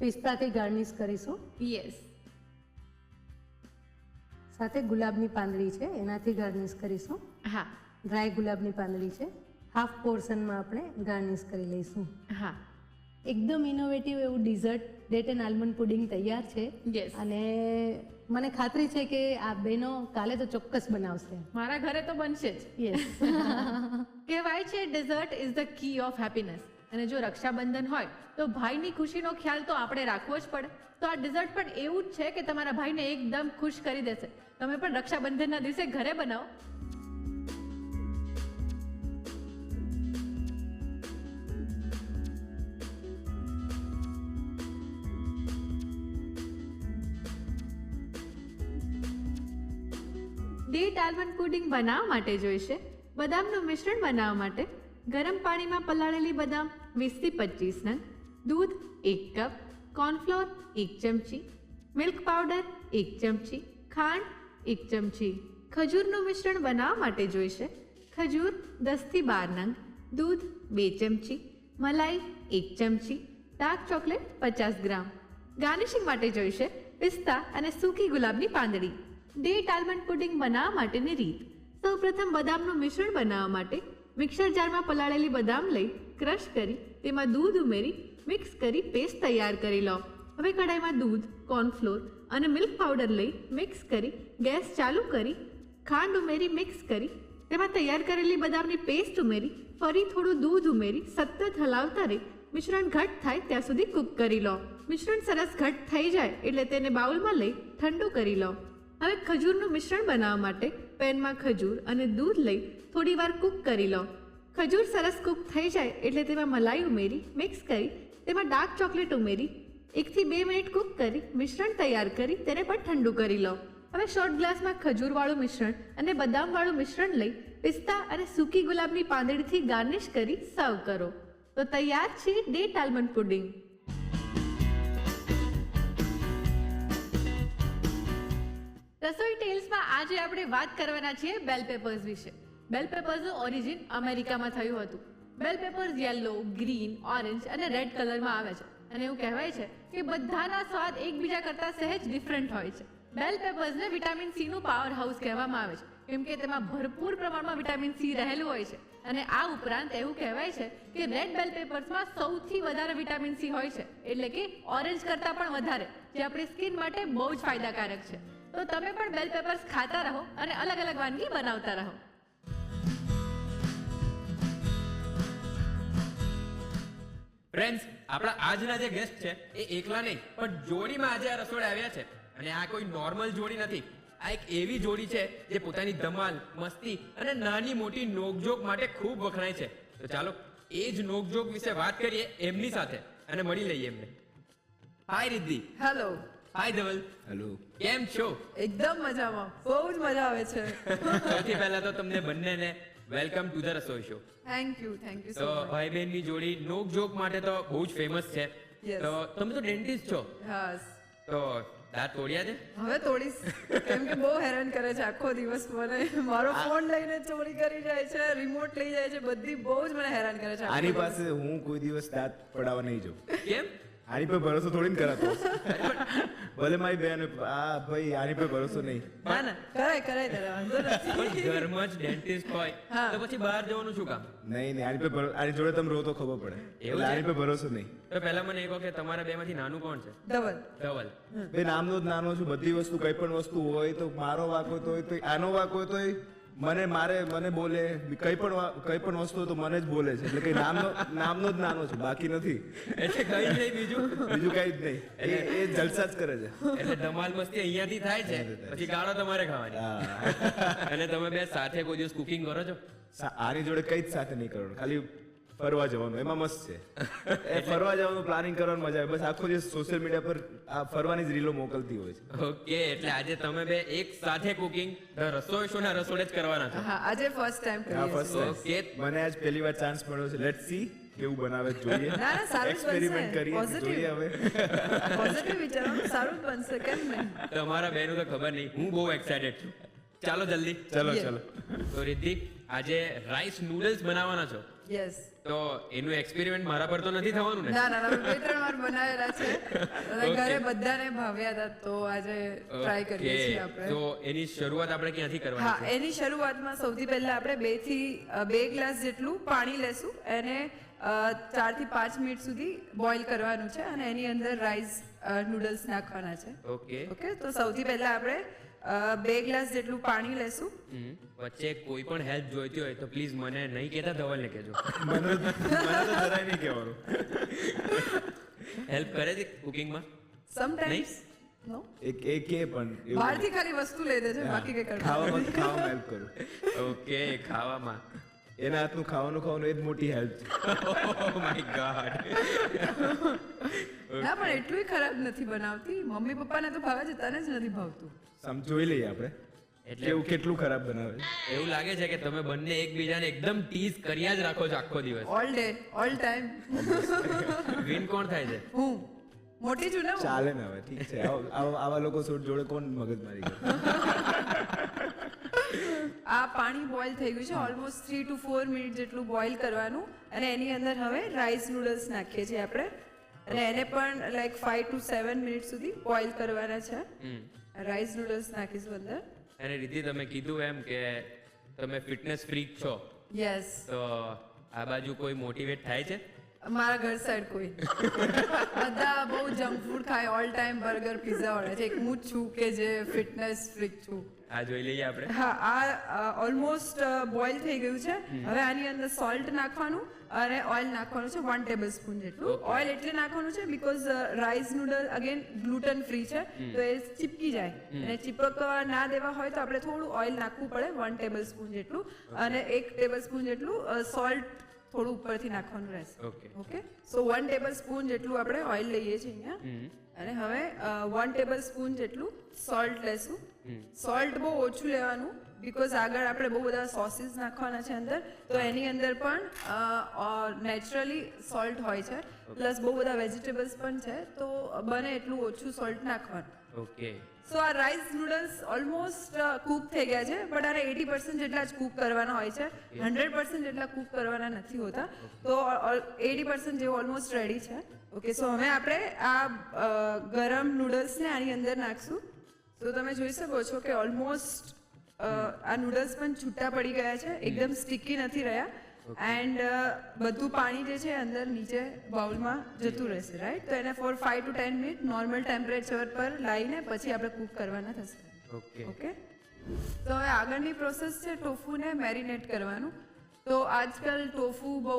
પિસ્તાથી ગાર્નિશ કરીશું. યસ, સાથે ગુલાબની પાંદડી છે એનાથી ગાર્નિશ કરીશું. હા, ડ્રાય ગુલાબની પાંદડી છે, હાફ પોર્શનમાં આપણે ગાર્નિશ કરી લઈશું. હા, એકદમ ઇનોવેટિવ એવું desert date and almond pudding તૈયાર છે. યસ. અને મને ખાતરી છે કે આ બહેનો કાલે તો ચોક્કસ બનાવશે. મારા ઘરે તો બનશે જ. યસ. કહેવાય છે dessert is the key of happiness. અને જો રક્ષાબંધન હોય તો ભાઈની ખુશીનો ખ્યાલ તો આપણે રાખવો જ પડે. તો આ ડેઝર્ટ પણ એવું જ છે કે તમારા ભાઈને એકદમ ખુશ કરી દેશે. તમે પણ રક્ષાબંધનના દિવસે ઘરે બનાવો. ડેટ આલમંડ પુડિંગ બનાવવા માટે જોઈશે બદામનું મિશ્રણ બનાવવા માટે ગરમ પાણીમાં પલાળેલી બદામ 20 થી 25 નંગ, દૂધ 1 કપ, કોર્નફ્લોર 1 ચમચી, મિલ્ક પાવડર 1 ચમચી, ખાંડ 1 ચમચી. ખજૂરનું મિશ્રણ બનાવવા માટે જોઈશે ખજૂર 10 થી 12 નંગ, દૂધ 2 ચમચી, મલાઈ 1 ચમચી, ડાર્ક ચોકલેટ 50 ગ્રામ. ગાર્નિશિંગ માટે જોઈશે પિસ્તા અને સૂકી ગુલાબની પાંદડી. ડેટ આલમંડ પુડિંગ બનાવવા માટેની રીત. સૌપ્રથમ બદામનું મિશ્રણ બનાવવા માટે મિક્સર જારમાં પલાળેલી બદામ લઈ ક્રશ કરી તેમાં દૂધ ઉમેરી મિક્સ કરી પેસ્ટ તૈયાર કરી લો. હવે કઢાઈમાં દૂધ, કોર્નફ્લોર અને મિલ્ક પાવડર લઈ મિક્સ કરી ગેસ ચાલુ કરી ખાંડ ઉમેરી મિક્સ કરી તેમાં તૈયાર કરેલી બદામની પેસ્ટ ઉમેરી ફરી થોડું દૂધ ઉમેરી સતત હલાવતા રહી મિશ્રણ ઘટ થાય ત્યાં સુધી કૂક કરી લો. મિશ્રણ સરસ ઘટ થઈ જાય એટલે તેને બાઉલમાં લઈ ઠંડુ કરી લો. હવે ખજૂરનું મિશ્રણ બનાવવા માટે પેનમાં ખજૂર અને દૂધ લઈ થોડી વાર કૂક કરી લો. ખજૂર સરસ કૂક થઈ જાય એટલે તેમાં મલાઈ ઉમેરી મિક્સ કરી તેમાં ડાર્ક ચોકલેટ ઉમેરી 1 થી 2 મિનિટ કૂક કરી મિશ્રણ તૈયાર કરી તેને પણ ઠંડુ કરી લો. હવે શોર્ટ ગ્લાસમાં ખજૂરવાળું મિશ્રણ અને બદામવાળું મિશ્રણ લઈ પિસ્તા અને સૂકી ગુલાબની પાંદડીથી ગાર્નિશ કરી સર્વ કરો. તો તૈયાર છે ડેટ આલમંડ પુડિંગ. રસોઈ ટેલ્સમાં આજે આપણે વાત કરવાના છીએ બેલ પેપર્સ વિશે. બેલ પેપર્સનું ઓરિજિન અમેરિકામાં થયું હતું. બેલ પેપર્સ યલો, ગ્રીન, ઓરેન્જ અને રેડ કલરમાં આવે છે અને એવું કહેવાય છે કે બધાના સ્વાદ એકબીજા કરતાં સહેજ ડિફરન્ટ હોય છે. બેલ પેપર્સને વિટામિન સી નું પાવર હાઉસ કહેવામાં આવે છે કેમ કે તેમાં ભરપૂર પ્રમાણમાં વિટામિન સી રહેલું હોય છે અને આ ઉપરાંત એવું કહેવાય છે કે રેડ બેલ પેપર્સમાં સૌથી વધારે વિટામિન સી હોય છે એટલે કે ઓરેન્જ કરતાં પણ વધારે, જે આપણી સ્કિન માટે બહુ જ ફાયદાકારક છે. તો તમે પણ બેલ પેપર્સ ખાતા રહો અને અલગ અલગ વાનગી બનાવતા રહો. ફ્રેન્ડ્સ, આપણા આજના જે ગેસ્ટ છે એ એકલા નહીં પણ જોડીમાં આજે આ રસોડે આવ્યા છે અને આ કોઈ નોર્મલ જોડી નથી. આ એક એવી જોડી છે જે પોતાની ધમાલ, મસ્તી અને નાની મોટી નોકઝોક માટે ખૂબ વખણાય છે. તો ચાલો એ જ નોકઝોક વિશે વાત કરીએ એમની સાથે અને મળી લઈએ એમને. હાય રિદ્ધિ. હેલો. હાય ધવલ. હેલો. કેમ છો? એકદમ મજામાં, બહુ જ મજા આવે છે. સૌથી પહેલા તો તમને બંનેને welcome to the Rasoi show. Thank you તો સો મચ. ભાઈ બહેનની જોડી નોકઝોક માટે તો બહુ જ ફેમસ છે. Yes. તો તમે તો ડેન્ટિસ્ટ છો, હા, તો દાંત તોડ્યા છે? હવે તોડીશ કેમ કે બહુ હેરાન કરે છે આખો દિવસ મને. મારો ફોન લઈને ચોરી કરી જાય છે, રિમોટ લઈ જાય છે, બધી બહુ જ મને હેરાન કરે છે આખો આની દિવસ. પાસે હું કોઈ દિવસ દાંત પડાવવા નહીં જાઉં. કેમ? આની પર ભરોસો થોડી ને કરાતો હશે. ભલે મારી બેન આ ભાઈ આની પર ભરોસો નહીં. ના ના, કરાય તારે વાંધો નથી. પણ ઘરમાં જ ડેન્ટિસ્ટ હોય હા. તો પછી બહાર જવાનું શું કામ? નહીં આની પર આની જોડે તમે રહો તો ખબર પડે. એવું એટલે છે? આની પર ભરોસો નહીં. તો પહેલા મને એ કહો કે તમારા બેમાંથી નાનું કોણ છે? ડબલ. ધવલ. બે નામનો જ નાનો છું. બધી વસ્તુ કઈ પણ વસ્તુ હોય તો મારો વાક હોય તો આનો વાક હોય તો મને બોલે. કઈ પણ વસ્તુ હોય તો મને જ બોલે છે. એટલે કઈ નામનો જ નાનો છું, બાકી નથી. એટલે કઈ નહીં બીજું. બીજું કઈ જ નહીં. એ જલસા જ કરે છે. એટલે ધમાલ મસ્તી અહીંયાથી થાય છે, પછી ગાળો તમારે ખાવાની. હા. અને તમે બે સાથે કોઈ દિવસ કુકિંગ કરો છો? આની જોડે કઈ જ સાથે નહીં કરવાનું, ખાલી ફરવા જવાનું. એમાં મસ્ત છે. એ ફરવા જવાનું પ્લાનિંગ કરવાનું મજા આવે. બસ આખો દિવસ સોશિયલ મીડિયા પર આ ફરવાની જ રીલો મોકલતી હોય છે. ઓકે, એટલે આજે તમે બે એક સાથે કુકિંગ રસોઈ શો ના રસોડે જ કરવાના છો. હા, આજે ફર્સ્ટ ટાઈમ આ કરીએ ફર્સ્ટ છીએ. Okay. મને આજ પહેલી વાર ચાન્સ મળ્યો છે. લેટ્સ સી કેવું બનાવે છે, જોઈએ. ના, ના, સારું જ બનશે. એક્સપેરિમેન્ટ કરીએ, Positive. જોઈએ હવે. પોઝિટિવ વિચારવાનું, સારું જ બનશે, કેમ નહીં? તમારા બેનું તો ખબર નહીં, હું બહુ એક્સાઇટેડ છું. ચાલો જલ્દી. ચલો Yeah. ચલો. તો રિદ્ધિ, આજે રાઈસ નૂડલ્સ બનાવવાના છો, યસ. તો એનું એક્સપેરિમેન્ટ મારા પર તો નથી થવાનું ને? ના ના ના, મેં 2-3 વાર બનાવેલા છે અને ઘરે બધાને ભાવ્યા હતા, તો આજે ટ્રાય કરીએ છીએ Okay. આપણે. તો એની શરૂઆત આપણે ક્યાંથી હા, કરવાની છે? એની શરૂઆતમાં સૌથી પહેલા આપણે 2 ગ્લાસ જેટલું પાણી લેશું. એને 4 થી 5 મિનિટ સુધી બોઇલ કરવાનું છે અને એની અંદર રાઈસ નૂડલ્સ નાખવાના છે. ઓકે. ઓકે, તો સૌથી પહેલા આપણે 2 ગ્લાસ જેટલું પાણી લેશું. વચ્ચે કોઈ પણ હેલ્પ જોઈતી હોય તો પ્લીઝ મને નહીં કહેતા, ધવલને કહેજો. મને તો જરાય નહીં કહેવાનું. હેલ્પ કરે છે કુકિંગમાં? સમટાઈમ્સ નો, એ કે પણ એવું બહારથી ખાલી વસ્તુ લઈ દે છે, બાકી કઈ કરવાનું નથી. ખાવામાં હેલ્પ કરું. ઓકે, ખાવામાં. એના હાથનું ખાવાનું એ જ મોટી હેલ્પ છે. Oh my God. ના, પણ એટલું ખરાબ નથી બનાવતી. મમ્મી પપ્પાને તો ભાવે છે, તને જ નથી ભાવતું. જોઈ લઈએ આપણે એટલે કેવું કેટલું ખરાબ બનાવે છે. એવું લાગે છે કે તમે બંને એકબીજાને એકદમ ટીઝ કર્યા જ રાખો છો આખો દિવસ. All day, all time. Win કોણ થાય છે? હું મોટી છું ને હું. ચાલે ને હવે, ઠીક છે. આવા લોકો જોડે કોણ મગજમારી કરે. આ પાણી બોઇલ થઈ ગયું છે, ઓલમોસ્ટ 3 to 4 મિનિટ જેટલું બોઇલ કરવાનું અને એની અંદર હવે રાઈસ નૂડલ્સ નાખીએ છીએ આપણે અને એને પણ લાઈક 5 to 7 મિનિટ સુધી બોઇલ કરવાના છે. રાઈસ નૂડલ્સ નાખીશું અંદર. અને રીતિ, તમે કીધું એમ કે તમે ફિટનેસ ફ્રીક છો, યસ. તો આ બાજુ કોઈ મોટિવેટ થાય છે? મારા ઘર સાઈડ કોઈ બધા બહુ જંક ફૂડ ખાય, all time burger pizza order છે. એક હું જ છું કે જે ફિટનેસ ફ્રીક છું. આ જોઈ લઈએ આપણે. હા, આ ઓલમોસ્ટ બોઇલ થઈ ગયું છે. હવે આની અંદર સોલ્ટ નાખવાનું અને ઓઇલ નાખવાનું છે 1 ટેબલ સ્પૂન જેટલું. Okay. ઓઇલ એટલે નાખવાનું છે because rice noodle again gluten free છે, તો એ ચીપકી જાય અને ચીપકવા ના દેવા હોય તો આપણે થોડું ઓઇલ નાખવું પડે 1 ટેબલ સ્પૂન જેટલું અને 1 ટેબલ સ્પૂન જેટલું સોલ્ટ થોડું ઉપરથી નાખવાનું રહેશે. Okay. ઓકે, સો 1 ટેબલ સ્પૂન જેટલું આપણે ઓઇલ લઈએ છીએ અહીંયા અને હવે 1 ટેબલ સ્પૂન જેટલું સોલ્ટ લેશું. સોલ્ટ બહુ ઓછું લેવાનું બીકોઝ આગળ આપણે બહુ બધા સોસીસ નાખવાના છે અંદર, તો એની અંદર પણ નેચરલી સોલ્ટ હોય છે પ્લસ બહુ બધા વેજીટેબલ્સ પણ છે, તો બને એટલું ઓછું સોલ્ટ નાખવાનું. ઓકે સો આ રાઈસ નૂડલ્સ ઓલમોસ્ટ કૂક થઈ ગયા છે, બટ આને 80% જેટલા જ કૂક કરવાના હોય છે, 100% જેટલા કૂક કરવાના નથી હોતા. તો 80% જેવું ઓલમોસ્ટ રેડી છે. ઓકે, સો હવે આપણે આ ગરમ નૂડલ્સને આની અંદર નાખશું. તો તમે જોઈ શકો છો કે ઓલમોસ્ટ આ નૂડલ્સ પણ છૂટા પડી ગયા છે, એકદમ સ્ટીકી નથી રહ્યા. એન્ડ બધું પાણી જે છે અંદર નીચે બાઉલમાં જતું રહેશે, રાઈટ? તો એને for 5 to 10 minute normal temperature પર લાવીને પછી આપણે કૂક કરવાના થશે. ઓકે, તો હવે આગળની પ્રોસેસ છે ટોફુને મેરિનેટ કરવાનું. તો આજકાલ ટોફુ બહુ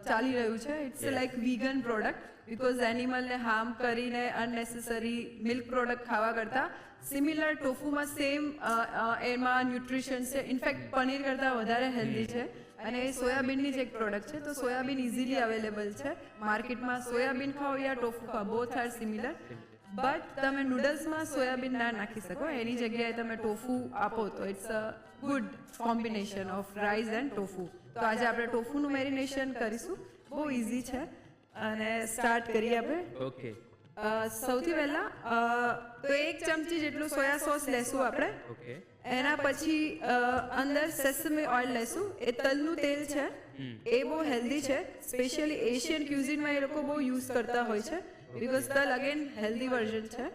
ચાલી રહ્યું છે. It's like vegan product, because એનિમલને હાર્મ કરીને અનનેસેસરી મિલ્ક પ્રોડક્ટ ખાવા કરતાં સિમિલર ટોફુમાં સેમ એમાં ન્યુટ્રિશન છે. ઇનફેક્ટ પનીર કરતાં વધારે હેલ્ધી છે. અને એ સોયાબીનની જ એક પ્રોડક્ટ છે. તો સોયાબીન ઇઝીલી અવેલેબલ છે માર્કેટમાં. સોયાબીન ખાઓ યા ટોફુ ખાઓ, બોથ આર સિમિલર. બટ તમે નૂડલ્સમાં સોયાબીન ના નાખી શકો, એની જગ્યાએ તમે ટોફુ આપો તો it's a good combination of rice and tofu. તો આજે આપણે ટોફુનું મેરિનેશન કરીશું. બહુ ઇઝી છે અને સ્ટાર્ટ કરીએ આપણે. ઓકે, સૌથી પહેલા તો 1 ચમચી જેટલું સોયા સોસ લેશું આપણે. ઓકે, એના પછી અંદર સેસમી ઓઇલ લેશું. એ તલનું તેલ છે, એ બહુ હેલ્ધી છે. સ્પેશિયલી એશિયન ક્યુઝિનમાં એ લોકો બહુ યુઝ કરતા હોય છે, બિકોઝ તલ અગેન હેલ્ધી વર્ઝન છે,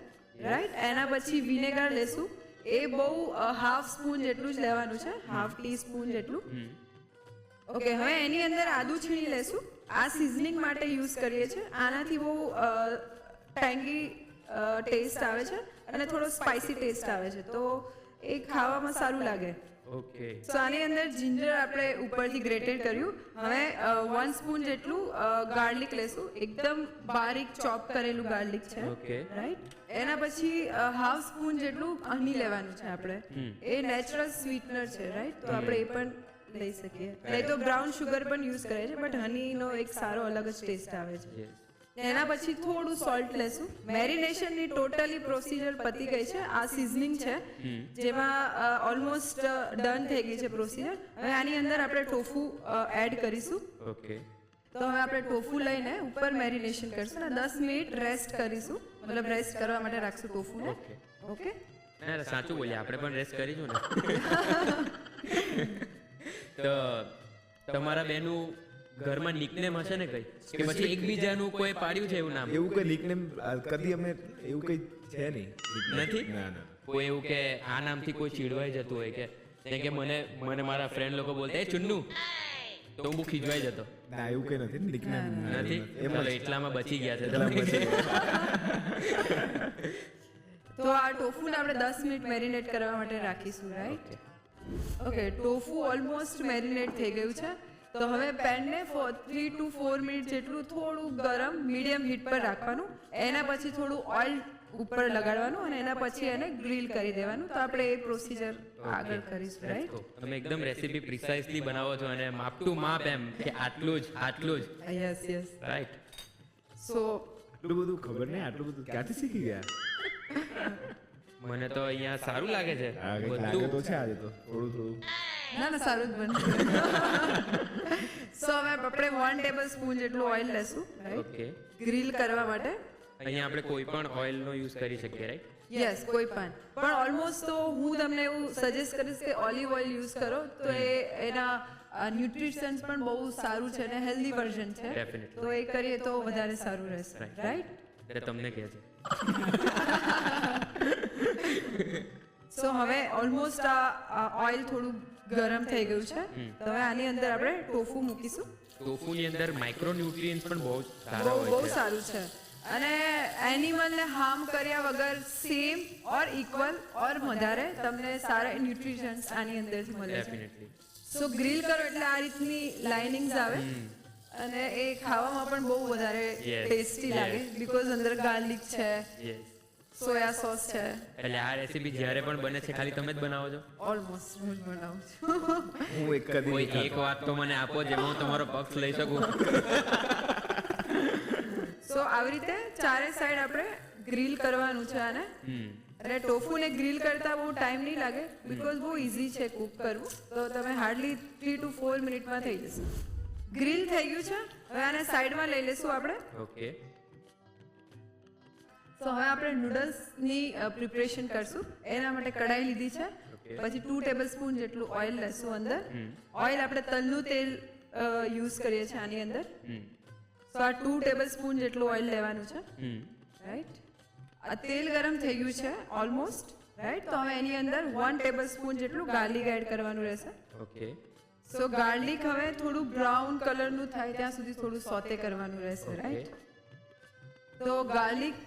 રાઈટ? એના પછી વિનેગર લેશું. એ બહુ હાફ સ્પૂન જેટલું જ લેવાનું છે, હાફ ટીસ્પૂન જેટલું. ઓકે, હવે એની અંદર આદુ છીણી લેશું. આ સિઝનિંગ માટે યુઝ કરીએ છીએ. આનાથી બહુ ટેંગી ટેસ્ટ આવે છે અને થોડો સ્પાઇસી ટેસ્ટ આવે છે, તો એ ખાવામાં સારું લાગે. ઓકે, સો આની અંદર જિંજર આપણે ઉપરથી ગ્રેટેડ કર્યું. હવે 1 સ્પૂન જેટલું ગાર્લિક લેશું. એકદમ બારીક ચોપ કરેલું ગાર્લિક છે, ઓકે, રાઈટ? એના પછી હાફ સ્પૂન જેટલું હની લેવાનું છે આપણે. એ નેચરલ સ્વીટનર છે, રાઈટ? તો આપણે એ પણ લઈ શકીએ. નહીં તો બ્રાઉન શુગર પણ યુઝ કરે છે, બટ હનીનો એક સારો અલગ જ ટેસ્ટ આવે છે. એના પછી થોડું સોલ્ટ લેશું. મેરિનેશનની ટોટલી પ્રોસિજર પતી ગઈ છે. આ સિઝનિંગ છે જેમાં ઓલમોસ્ટ ડન થઈ ગઈ છે પ્રોસિજર. હવે આની અંદર આપણે ટોફુ એડ કરીશું. ઓકે, તો હવે આપણે ટોફુ લઈને ઉપર મેરિનેશન કરશું અને 10 મિનિટ રેસ્ટ કરીશું. મતલબ રેસ્ટ કરવા માટે રાખશું ટોફુને. ઓકે, ના સાચું બોલ્યા, આપણે પણ રેસ્ટ કરીશું ને. તો તમારા બેનું ઘરમાં નિકનેમ હશે ને કઈ, કે પછી એકબીજાનું કોઈ પાડ્યું છે એવું નામ? એવું કઈ નિકનેમ કદી અમે એવું કઈ છે નહીં. નથી? ના ના. કોઈ એવું કે આ નામથી કોઈ ચીડવાઈ જતું હોય કે જેમ કે મને મારા ફ્રેન્ડ લોકો બોલતા એ ચુન્નુ, તો હું બહુ ખીજવાઈ જતો. ના એવું કઈ નથી નિકનેમ. નથી? ચાલો, એટલામાં બચી ગયા છે એટલામાં તમે. બચી ગયા. તો આ ટોફુને આપણે 10 મિનિટ મેરિનેટ કરવા માટે રાખીશું, right? Okay, tofu almost marinate થઈ ગયું છે. તો હવે પેનને 3 to 4 મિનિટ જેટલું થોડું ગરમ મીડિયમ હીટ પર રાખવાનું. એના પછી થોડું ઓઇલ ઉપર લગાડવાનું અને એના પછી એને ગ્રીલ કરી દેવાનું. તો આપણે એ પ્રોસિજર આગળ કરીશું, રાઈટ? તમે એકદમ રેસીપી પ્રિસાઇઝલી બનાવો છો અને માપ ટુ માપ, એમ કે આટલું જ. Yes yes. રાઈટ. સો આટલું બધું ખબર નહીં, આટલું બધું ક્યાંથી શીખી ગયા? મને તો અહીંયા સારું લાગે છે આ કંઈક લાગે તો છે આજે તો થોડું. ના સારું જ બનશે. સો હવે આપણે 1 ટેબલ સ્પૂન જેટલું ઓઇલ લેશું, રાઈટ? ઓકે, ગ્રીલ કરવા માટે. અહીંયા આપણે કોઈ પણ ઓઇલનો યુઝ કરી શકીએ, રાઈટ? યસ, કોઈ પણ ઓલમોસ્ટ તો હું તમને એવું સજેસ્ટ કરીશ કે ઓલિવ ઓઇલ યુઝ કરો. તો એના ન્યુટ્રિશન્સ પણ બહુ સારું છે અને હેલ્ધી વર્ઝન છે. Definitely. તો એ કરીએ તો વધારે સારું રહેશે, રાઈટ? એટલે તમને કહે છે. સો હવે ઓલમોસ્ટ આ ઓઇલ થોડું ગરમ થઈ ગયું છે. તો હવે આની અંદર આપણે ટોફુ મૂકીશું. ટોફુની અંદર માઇક્રો ન્યુટ્રિયન્ટ્સ પણ બહુ સારા બહુ હોય છે. સારું છે અને એનિમલને હાર્મ કર્યા વગર સેમ ઓર ઇક્વલ ઓર વધારે તમને સારા ન્યુટ્રિશન્સ આની અંદરથી મળે છે. ડેફિનેટલી. સો ગ્રીલ કરો એટલે આ રીતની લાઇનિંગ્સ આવે અને એ ખાવામાં પણ બહુ વધારે Yes, ટેસ્ટી લાગે, બિકોઝ અંદર ગાર્લિક છે, યસ. સોયા સોસ છે. એટલે આ રેસીપી જ્યારે પણ બને છે ખાલી તમે જ બનાવો છો? ઓલમોસ્ટ હું જ બનાવું છું. હું એક કદી કોઈ એક વાત તો મને આપો જેમાં હું તમારો પક્ષ લઈ શકું. સો આવી રીતે ચારે સાઈડ આપણે ગ્રીલ કરવાનું છે આને. અને ટોફુને ગ્રીલ કરતા બહુ ટાઈમ નહીં લાગે, બિકોઝ બહુ ઇઝી છે કુક કરવું. તો તમે હાર્ડલી 3 to 4 મિનિટમાં થઈ જશે. ગ્રીલ થઈ ગયું છે. હવે આને સાઈડમાં લઈ લેશું આપણે. ઓકે. તો હવે આપણે નૂડલ્સની પ્રિપરેશન કરશું. એના માટે કઢાઈ લીધી છે. પછી 2 ટેબલસ્પૂન જેટલું ઓઇલ લેશું અંદર. ઓઇલ આપણે તલનું તેલ યુઝ કરીએ છીએ આની અંદર. તો આ 2 ટેબલસ્પૂન જેટલું ઓઇલ લેવાનું છે. રાઈટ. આ તેલ ગરમ થઈ ગયું છે ઓલમોસ્ટ. રાઈટ. તો હવે એની અંદર 1 ટેબલસ્પૂન જેટલું ગાર્લિક એડ કરવાનું રહેશે. ઓકે. સો ગાર્લિક હવે થોડું બ્રાઉન કલરનું થાય ત્યાં સુધી થોડું સોતે કરવાનું રહેશે. રાઈટ. તો ગાર્લિક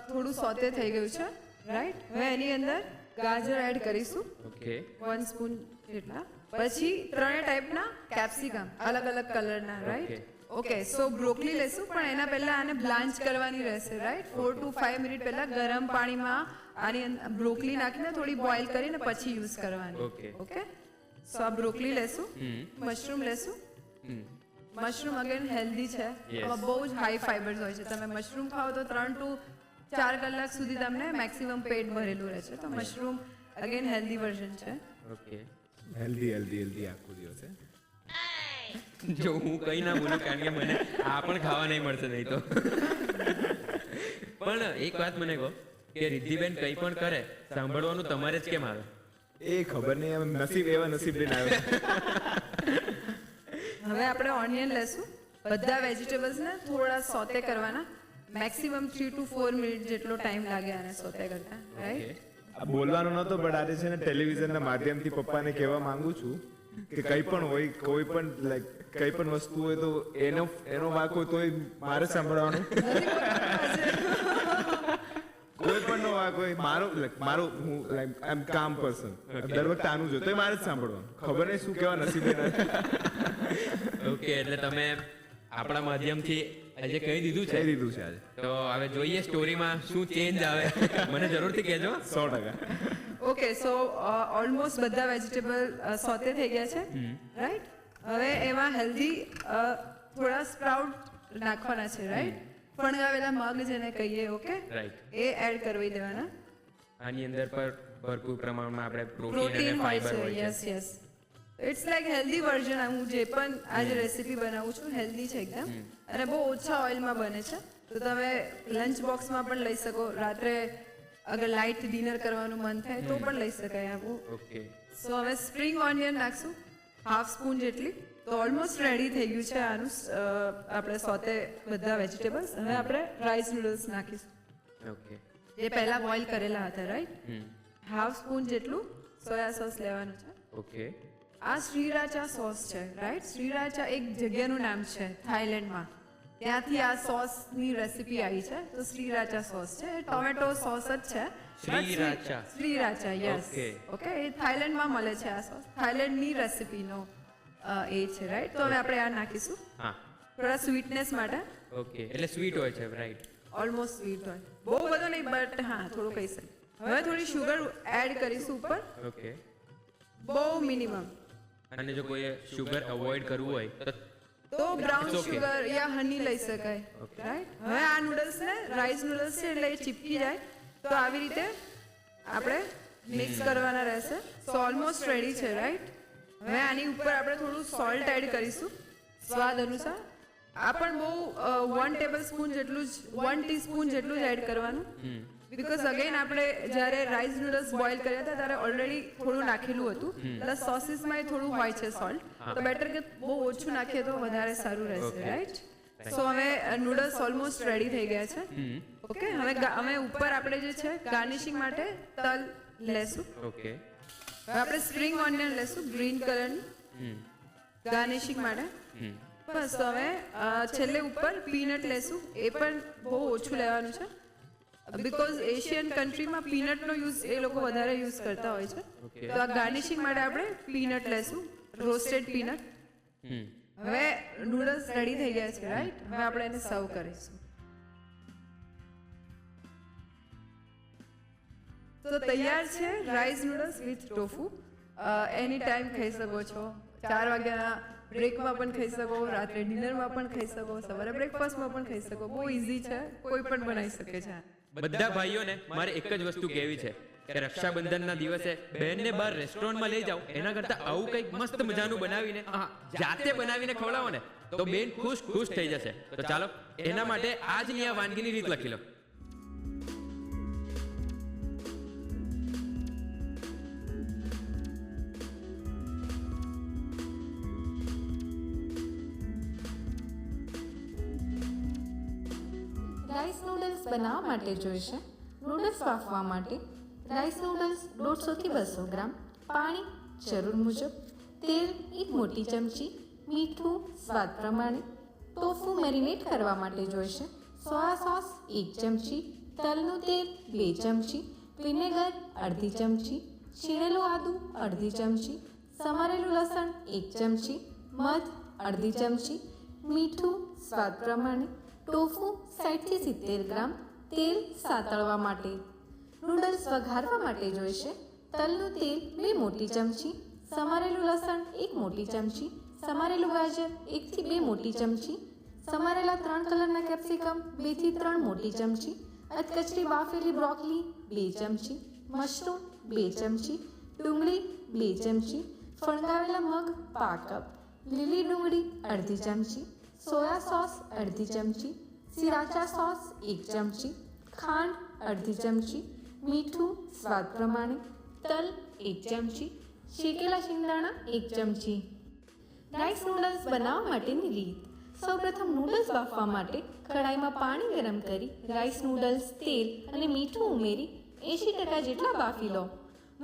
થોડું સોતે થઈ ગયું છે. રાઈટ. હવે એની અંદર ગાજર એડ કરીશું. ઓકે. 1 સ્પૂન જેટલા. પછી 3 ટાઈપના કેપ્સિકમ અલગ અલગ કલરના. રાઈટ. ઓકે. સો બ્રોકલી લેશું પણ એના પહેલા આને બ્લાન્ચ કરવાની રહેશે. રાઈટ. 4 to 5 મિનિટ પહેલા ગરમ પાણીમાં આની બ્રોકલી નાખીને થોડી બોઇલ કરીને પછી યુઝ કરવાની. ઓકે. સો આ બ્રોકલી લેશું. મશરૂમ લેશું. મશરૂમ અગેન હેલ્ધી છે. આમાં બહુ જ હાઈ ફાઈબર્સ હોય છે. તમે મશરૂમ ખાઓ તો 3 to 4 કલાક સુધી તમને મેક્સિમમ પેટ ભરેલું રહે છે. તો મશરૂમ અગેન હેલ્ધી વર્ઝન છે. ઓકે. હેલ્ધી આખો દિવસ છે. જો હું કઈ ના બોલું કારણ કે મને આ પણ ખાવા નહીં મળશે નહીં તો. પણ એક વાત મને કહો કે રિદ્ધિબેન કઈ પણ કરે સાંભળવાનું તમારે જ કેમ આવે? એ ખબર નહીં, એમ નસીબ લઈને આવ્યો. હવે આપણે ઓનિયન લેશું. બધા વેજીટેબલ્સને થોડા સોતે કરવાના. મેક્સિમમ 3 to 4 મિનિટ જેટલો ટાઈમ લાગે આને સોતે કરતા. રાઈટ. આ બોલવાનો નતો બટ આજે છે ને ટેલિવિઝનના માધ્યમથી પપ્પાને કહેવા માંગુ છું કે કંઈ પણ હોય, કોઈ પણ લાઈક કંઈ પણ વસ્તુ હોય તો એનો વાંક હોય તોય મારે સાંભળવાનું. કોઈ પણ નો વાંક હોય મારો હું લાઈક આઈ એમ કામ પર્સન. દર વખતે આનું જો તો મારે જ સાંભળવાનું. ખબર નહીં શું કહેવા નસીબે. ઓકે. એટલે તમે આપણા માધ્યમથી આજે કહી દીધું છે આજે. તો હવે જોઈએ સ્ટોરીમાં શું ચેન્જ આવે. મને જરૂરથી કહેજો. 100%. ઓકે. સો ઓલમોસ્ટ બધા વેજીટેબલ સોતે થઈ ગયા છે. રાઈટ. હવે એમાં હેલ્ધી થોડા સ્પ્રાઉટ નાખવાના છે. રાઈટ. ફણગાવેલા મગ જેને કહીએ. ઓકે. રાઈટ. એ એડ કરવી દેવાના. આની અંદર પર ભરપૂર પ્રમાણમાં આપણે પ્રોટીન અને પ્રોટીન હોય ફાઈબર છે. હોય છે. Yes. It's like healthy version. હું જે પણ આજે રેસીપી બનાવું છું હેલ્ધી છે એકદમ. અને બહુ ઓછા ઓઇલમાં બને છે. તો તમે લંચ બોક્સમાં પણ લઈ શકો. રાત્રે અગર લાઇટ ડિનર કરવાનું મન થાય તો પણ લઈ શકાય આવું. ઓકે. સો હવે સ્પ્રિંગ ઓનિયન નાખશું 1/2 સ્પૂન જેટલી. તો ઓલમોસ્ટ રેડી થઈ ગયું છે આનું આપણે સોતે બધા વેજીટેબલ્સ. હવે આપણે રાઈસ નૂડલ્સ નાખીશું ઓકે. જે પહેલા બોઇલ કરેલા હતા. રાઈટ. 1/2 સ્પૂન જેટલું સોયા સોસ લેવાનું છે. ઓકે. આ શ્રીરાચા સોસ છે. રાઈટ. શ્રીરાચા એક જગ્યાનું નામ છે થાઈલેન્ડમાં. ત્યાંથી આ સોસની રેસીપી આવી છે. તો શ્રીરાચા સોસ છે. એ ટોમેટો સોસ જ છે. Sriracha. Sriracha. Yes. Okay. Okay. એ થાઈલેન્ડમાં મળે છે આ સોસ. થાઈલેન્ડની રેસીપીનો એ છે. રાઈટ. તો હવે આપણે આ નાખીશું હા. થોડા સ્વીટનેસ માટે. ઓકે. એટલે સ્વીટ હોય છે. રાઈટ. ઓલમોસ્ટ સ્વીટ હોય. બહુ બધો નહીં બટ હા થોડું કહી શકે. હવે થોડી શુગર એડ કરીશું ઉપર. ઓકે. બહુ મિનિમમ. અને જો કોઈ શુગર અવોઇડ કરવું હોય તો બ્રાઉન It's okay. શુગર યા હની લઈ શકાય. રાઈટ. હવે આ નૂડલ્સ ને રાઈસ નૂડલ્સ છે એટલે એ ચીપકી જાય તો આવી રીતે આપણે મિક્સ કરવાના રહેશે. સો ઓલમોસ્ટ રેડી છે. રાઈટ. હવે આની ઉપર આપણે થોડું સોલ્ટ એડ કરીશું સ્વાદ અનુસાર. આ પણ બહુ 1 ટેબલસ્પૂન જેટલું જ 1 ટીસ્પૂન જેટલું જ એડ કરવાનું. બીકોઝ અગેન આપણે જ્યારે રાઈસ નૂડલ્સ બોઇલ કર્યા હતા ત્યારે ઓલરેડી થોડું નાખેલું હતું. પ્લસ સોસીસમાં થોડું હોય છે સોલ્ટ. તો બેટર કે બહુ ઓછું નાખીએ તો વધારે સારું રહેશે. રાઈટ. સો હવે નૂડલ્સ ઓલમોસ્ટ રેડી થઈ ગયા છે. ઓકે. હવે ઉપર આપણે જે છે ગાર્નિશિંગ માટે તલ લેશું. ઓકે. હવે આપણે સ્પ્રિંગ ઓનિયન લેશું ગ્રીન કલરની ગાર્નિશિંગ માટે. બસ. હવે છેલ્લે ઉપર પીનટ લેશું. એ પણ બહુ ઓછું લેવાનું છે. બીકોઝ એશિયન કન્ટ્રીમાં પીનટનો યુઝ એ લોકો વધારે યુઝ કરતા હોય છે. તો આ ગાર્નિશિંગ માટે આપણે પીનટ લેશું. Roasted peanut. હવે નૂડલ્સ રેડી થઈ ગયા છે. રાઈટ. હવે આપણે એને સર્વ કરીશું. તો તૈયાર છે rice noodles with tofu. Any time ખાઈ શકો છો. 4 વાગ્યાના બ્રેકમાં પણ ખાઈ શકો, રાત્રે ડિનરમાં પણ ખાઈ શકો, સવારે બ્રેકફાસ્ટમાં પણ ખાઈ શકો. બહુ ઇઝી છે. કોઈ પણ બનાવી શકે છે. બધા ભાઈઓને મારે એક જ વસ્તુ કહેવી છે કે રક્ષાબંધનના દિવસે બહેનને બહાર રેસ્ટોરન્ટમાં લઈ જાઓ એના કરતા આવું કંઈક મસ્ત મજાનું બનાવીને જાતે બનાવીને ખવડાવો ને તો બેન ખુશ થઈ જશે. તો ચાલો એના માટે આજની આ વાનગીની રીત લખી લો. રાઈસ નૂડલ્સ બનાવવા માટે જોઈશે નૂડલ્સ બાફવા માટે રાઈસ નૂડલ્સ 150 થી 200 ગ્રામ, પાણી જરૂર મુજબ, તેલ 1 મોટી ચમચી, મીઠું સ્વાદ પ્રમાણે, ટોફુ મેરિનેટ કરવા માટે જોઈશે સોયા સોસ 1 ચમચી, તલનું તેલ 2 ચમચી, વિનેગર અડધી ચમચી, છીણેલું આદું અડધી ચમચી, સમારેલું લસણ 1 ચમચી, મધ અડધી ચમચી, મીઠું સ્વાદ પ્રમાણે, ટોફુ 60 થી 70 ગ્રામ, તેલ સાતળવા માટે. નૂડલ્સ વઘારવા માટે જોઈશે તલનું તેલ 2 મોટી ચમચી, સમારેલું લસણ 1 મોટી ચમચી, સમારેલું ગાજર 1 થી 2 મોટી ચમચી, સમારેલા 3 કલરના કેપ્સિકમ 2 થી 3 મોટી ચમચી, અધકચરી બાફેલી બ્રોકોલી 2 ચમચી, મશરૂમ 2 ચમચી, ડુંગળી 2 ચમચી, ફણગાવેલા મગ પા કપ, લીલી ડુંગળી અડધી ચમચી, સોયા સોસ અડધી ચમચી, સિરાચા સોસ 1 ચમચી, ખાંડ અડધી ચમચી, મીઠું સ્વાદ પ્રમાણે, તલ 1 ચમચી, શેકેલા શિંગદાણા 1 ચમચી. રાઈસ નૂડલ્સ બનાવવા માટેની રીત. સૌપ્રથમ નૂડલ્સ બાફવા માટે કઢાઈમાં પાણી ગરમ કરી રાઈસ નૂડલ્સ, તેલ અને મીઠું ઉમેરી 80% જેટલા બાફી લો.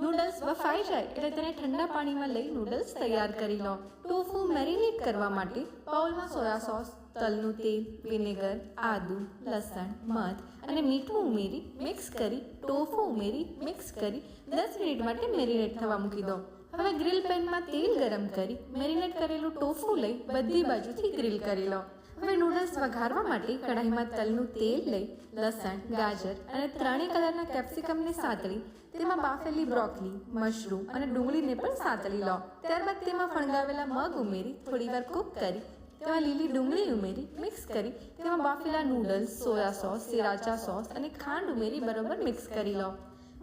નૂડલ્સ બફાઈ જાય એટલે તેને ઠંડા પાણીમાં લઈ નૂડલ્સ તૈયાર કરી લો. ટોફુ મેરિનેટ કરવા માટે બાઉલમાં સોયા સોસ, તલનું તેલ, વિનેગર, આદુ, લસણ, મધ અને મીઠું ઉમેરી મિક્સ કરી ટોફુ ઉમેરી મિક્સ કરી 10 મિનિટ માટે મેરિનેટ થવા મૂકી દો. હવે ગ્રીલ પેનમાં તેલ ગરમ કરી મેરિનેટ કરેલું ટોફુ લઈ બધી બાજુથી ગ્રીલ કરી લો. હવે નૂડલ્સ વઘારવા માટે કઢાઈમાં તલનું તેલ લઈ લસણ, ગાજર અને 3 કલરના કેપ્સિકમને સાતળી તેમાં બાફેલી બ્રોકોલી, મશરૂમ અને ડુંગળીને પણ સાતળી લો. ત્યારબાદ તેમાં ફણગાવેલા મગ ઉમેરી થોડીવાર કૂક કરી તેમાં લીલી ડુંગળી ઉમેરી મિક્સ કરી તેમાં બાફેલા નૂડલ્સ, સોયા સોસ, સિરાચા સોસ અને ખાંડ ઉમેરી બરોબર મિક્સ કરી લો.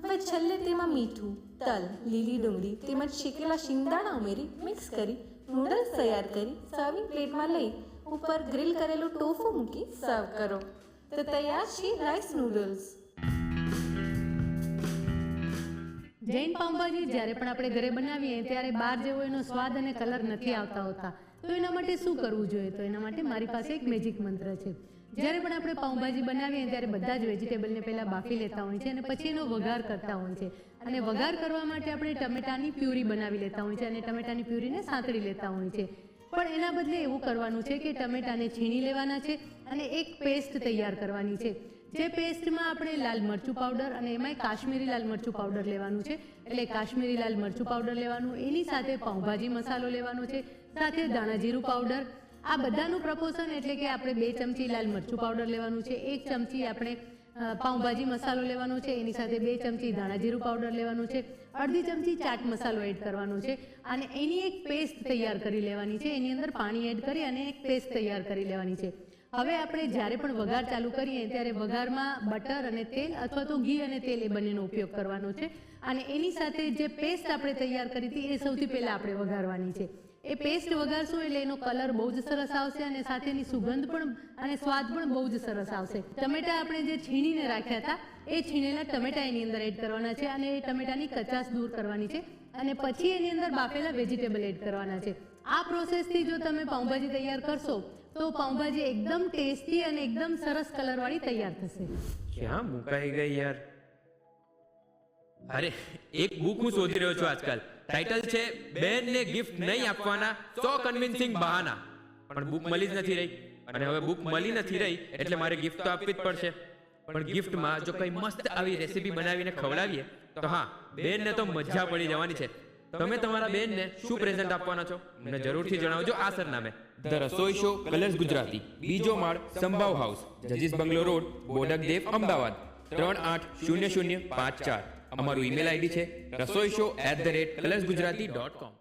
હવે છેલ્લે તેમાં મીઠું, તલ, લીલી ડુંગળી તેમજ શેકેલા શિંગદાણા ઉમેરી મિક્સ કરી નૂડલ્સ તૈયાર કરી સર્વિંગ પ્લેટમાં લઈ ઉપર ગ્રીલ કરેલું ટોફુ મૂકી સર્વ કરો. તો તૈયાર છે રાઈસ નૂડલ્સ. જૈન પાઉંભાજી જ્યારે પણ આપણે ઘરે બનાવીએ ત્યારે બહાર જેવો એનો સ્વાદ અને કલર નથી આવતા હોતા. તો એના માટે શું કરવું જોઈએ? તો એના માટે મારી પાસે એક મેજિક મંત્ર છે. જ્યારે પણ આપણે પાઉંભાજી બનાવીએ ત્યારે બધા જ વેજીટેબલને પહેલાં બાફી લેતા હોય છે અને પછી એનો વઘાર કરતા હોય છે. અને વઘાર કરવા માટે આપણે ટમેટાની પ્યુરી બનાવી લેતા હોય છે અને ટમેટાની પ્યુરીને સાંતળી લેતા હોય છે. પણ એના બદલે એવું કરવાનું છે કે ટમેટાને છીણી લેવાના છે અને એક પેસ્ટ તૈયાર કરવાની છે. જે પેસ્ટમાં આપણે લાલ મરચું પાવડર અને એમાંય કાશ્મીરી લાલ મરચું પાવડર લેવાનું છે. એટલે કાશ્મીરી લાલ મરચું પાવડર લેવાનું, એની સાથે પાઉંભાજી મસાલો લેવાનો છે, સાથે દાણા જીરું પાવડર. આ બધાનું પ્રપોર્શન એટલે કે આપણે 2 ચમચી લાલ મરચું પાવડર લેવાનું છે, 1 ચમચી આપણે પાઉંભાજી મસાલો લેવાનો છે, એની સાથે 2 ચમચી દાણા જીરું પાવડર લેવાનું છે, અડધી ચમચી ચાટ મસાલો એડ કરવાનો છે અને એની એક પેસ્ટ તૈયાર કરી લેવાની છે. એની અંદર પાણી એડ કરી અને એક પેસ્ટ તૈયાર કરી લેવાની છે. હવે આપણે જ્યારે પણ વઘાર ચાલુ કરીએ ત્યારે વઘારમાં બટર અને તેલ અથવા તો ઘી અને તેલ એ બંનેનો ઉપયોગ કરવાનો છે અને એની સાથે જે પેસ્ટ આપણે તૈયાર કરી હતી એ સૌથી પહેલાં આપણે વઘારવાની છે. એ પેસ્ટ વઘારશું એટલે એનો કલર બહુ જ સરસ આવશે અને સાથેની સુગંધ પણ અને સ્વાદ પણ બહુ જ સરસ આવશે. ટમેટા આપણે જે છીણીને રાખ્યા હતા એ છીણેલા ટમેટા એની અંદર એડ કરવાના છે અને એ ટમેટાની કચાશ દૂર કરવાની છે અને પછી એની અંદર બાફેલા વેજીટેબલ એડ કરવાના છે. આ પ્રોસેસથી જો તમે પાઉંભાજી તૈયાર કરશો તો પાઉંભાજી એકદમ ટેસ્ટી અને એકદમ સરસ કલરવાળી તૈયાર થશે. ક્યાં મુકાઈ ગઈ યાર? અરે એક બુક હું શોધી રહ્યો છું આજકાલ. ટાઇટલ છે બેનને ગિફ્ટ નહીં આપવાના 100 કન્વિન્સિંગ બહાના. પણ બુક મળી જ નથી રહી અને હવે બુક મળી નથી રહી એટલે મારે ગિફ્ટ તો આપવી જ પડશે. પણ ગિફ્ટમાં જો કઈ મસ્ત આવી રેસીપી બનાવીને ખવડાવીએ તો હા, બેનને તો મજા પડી જવાની છે. તમે તમારા બેનને શું પ્રેઝન્ટ આપવાના છો મને જરૂરથી જણાવજો આ સરનામે: the Rasoi show, colours Gujarati, બીજો માળ, સંભાવ હાઉસ, જજીસ બંગલો રોડ, બોડક દેવ, અમદાવાદ 380054. અમારું ઈમેલ આઈડી છે rasoishow@colorsgujarati.com.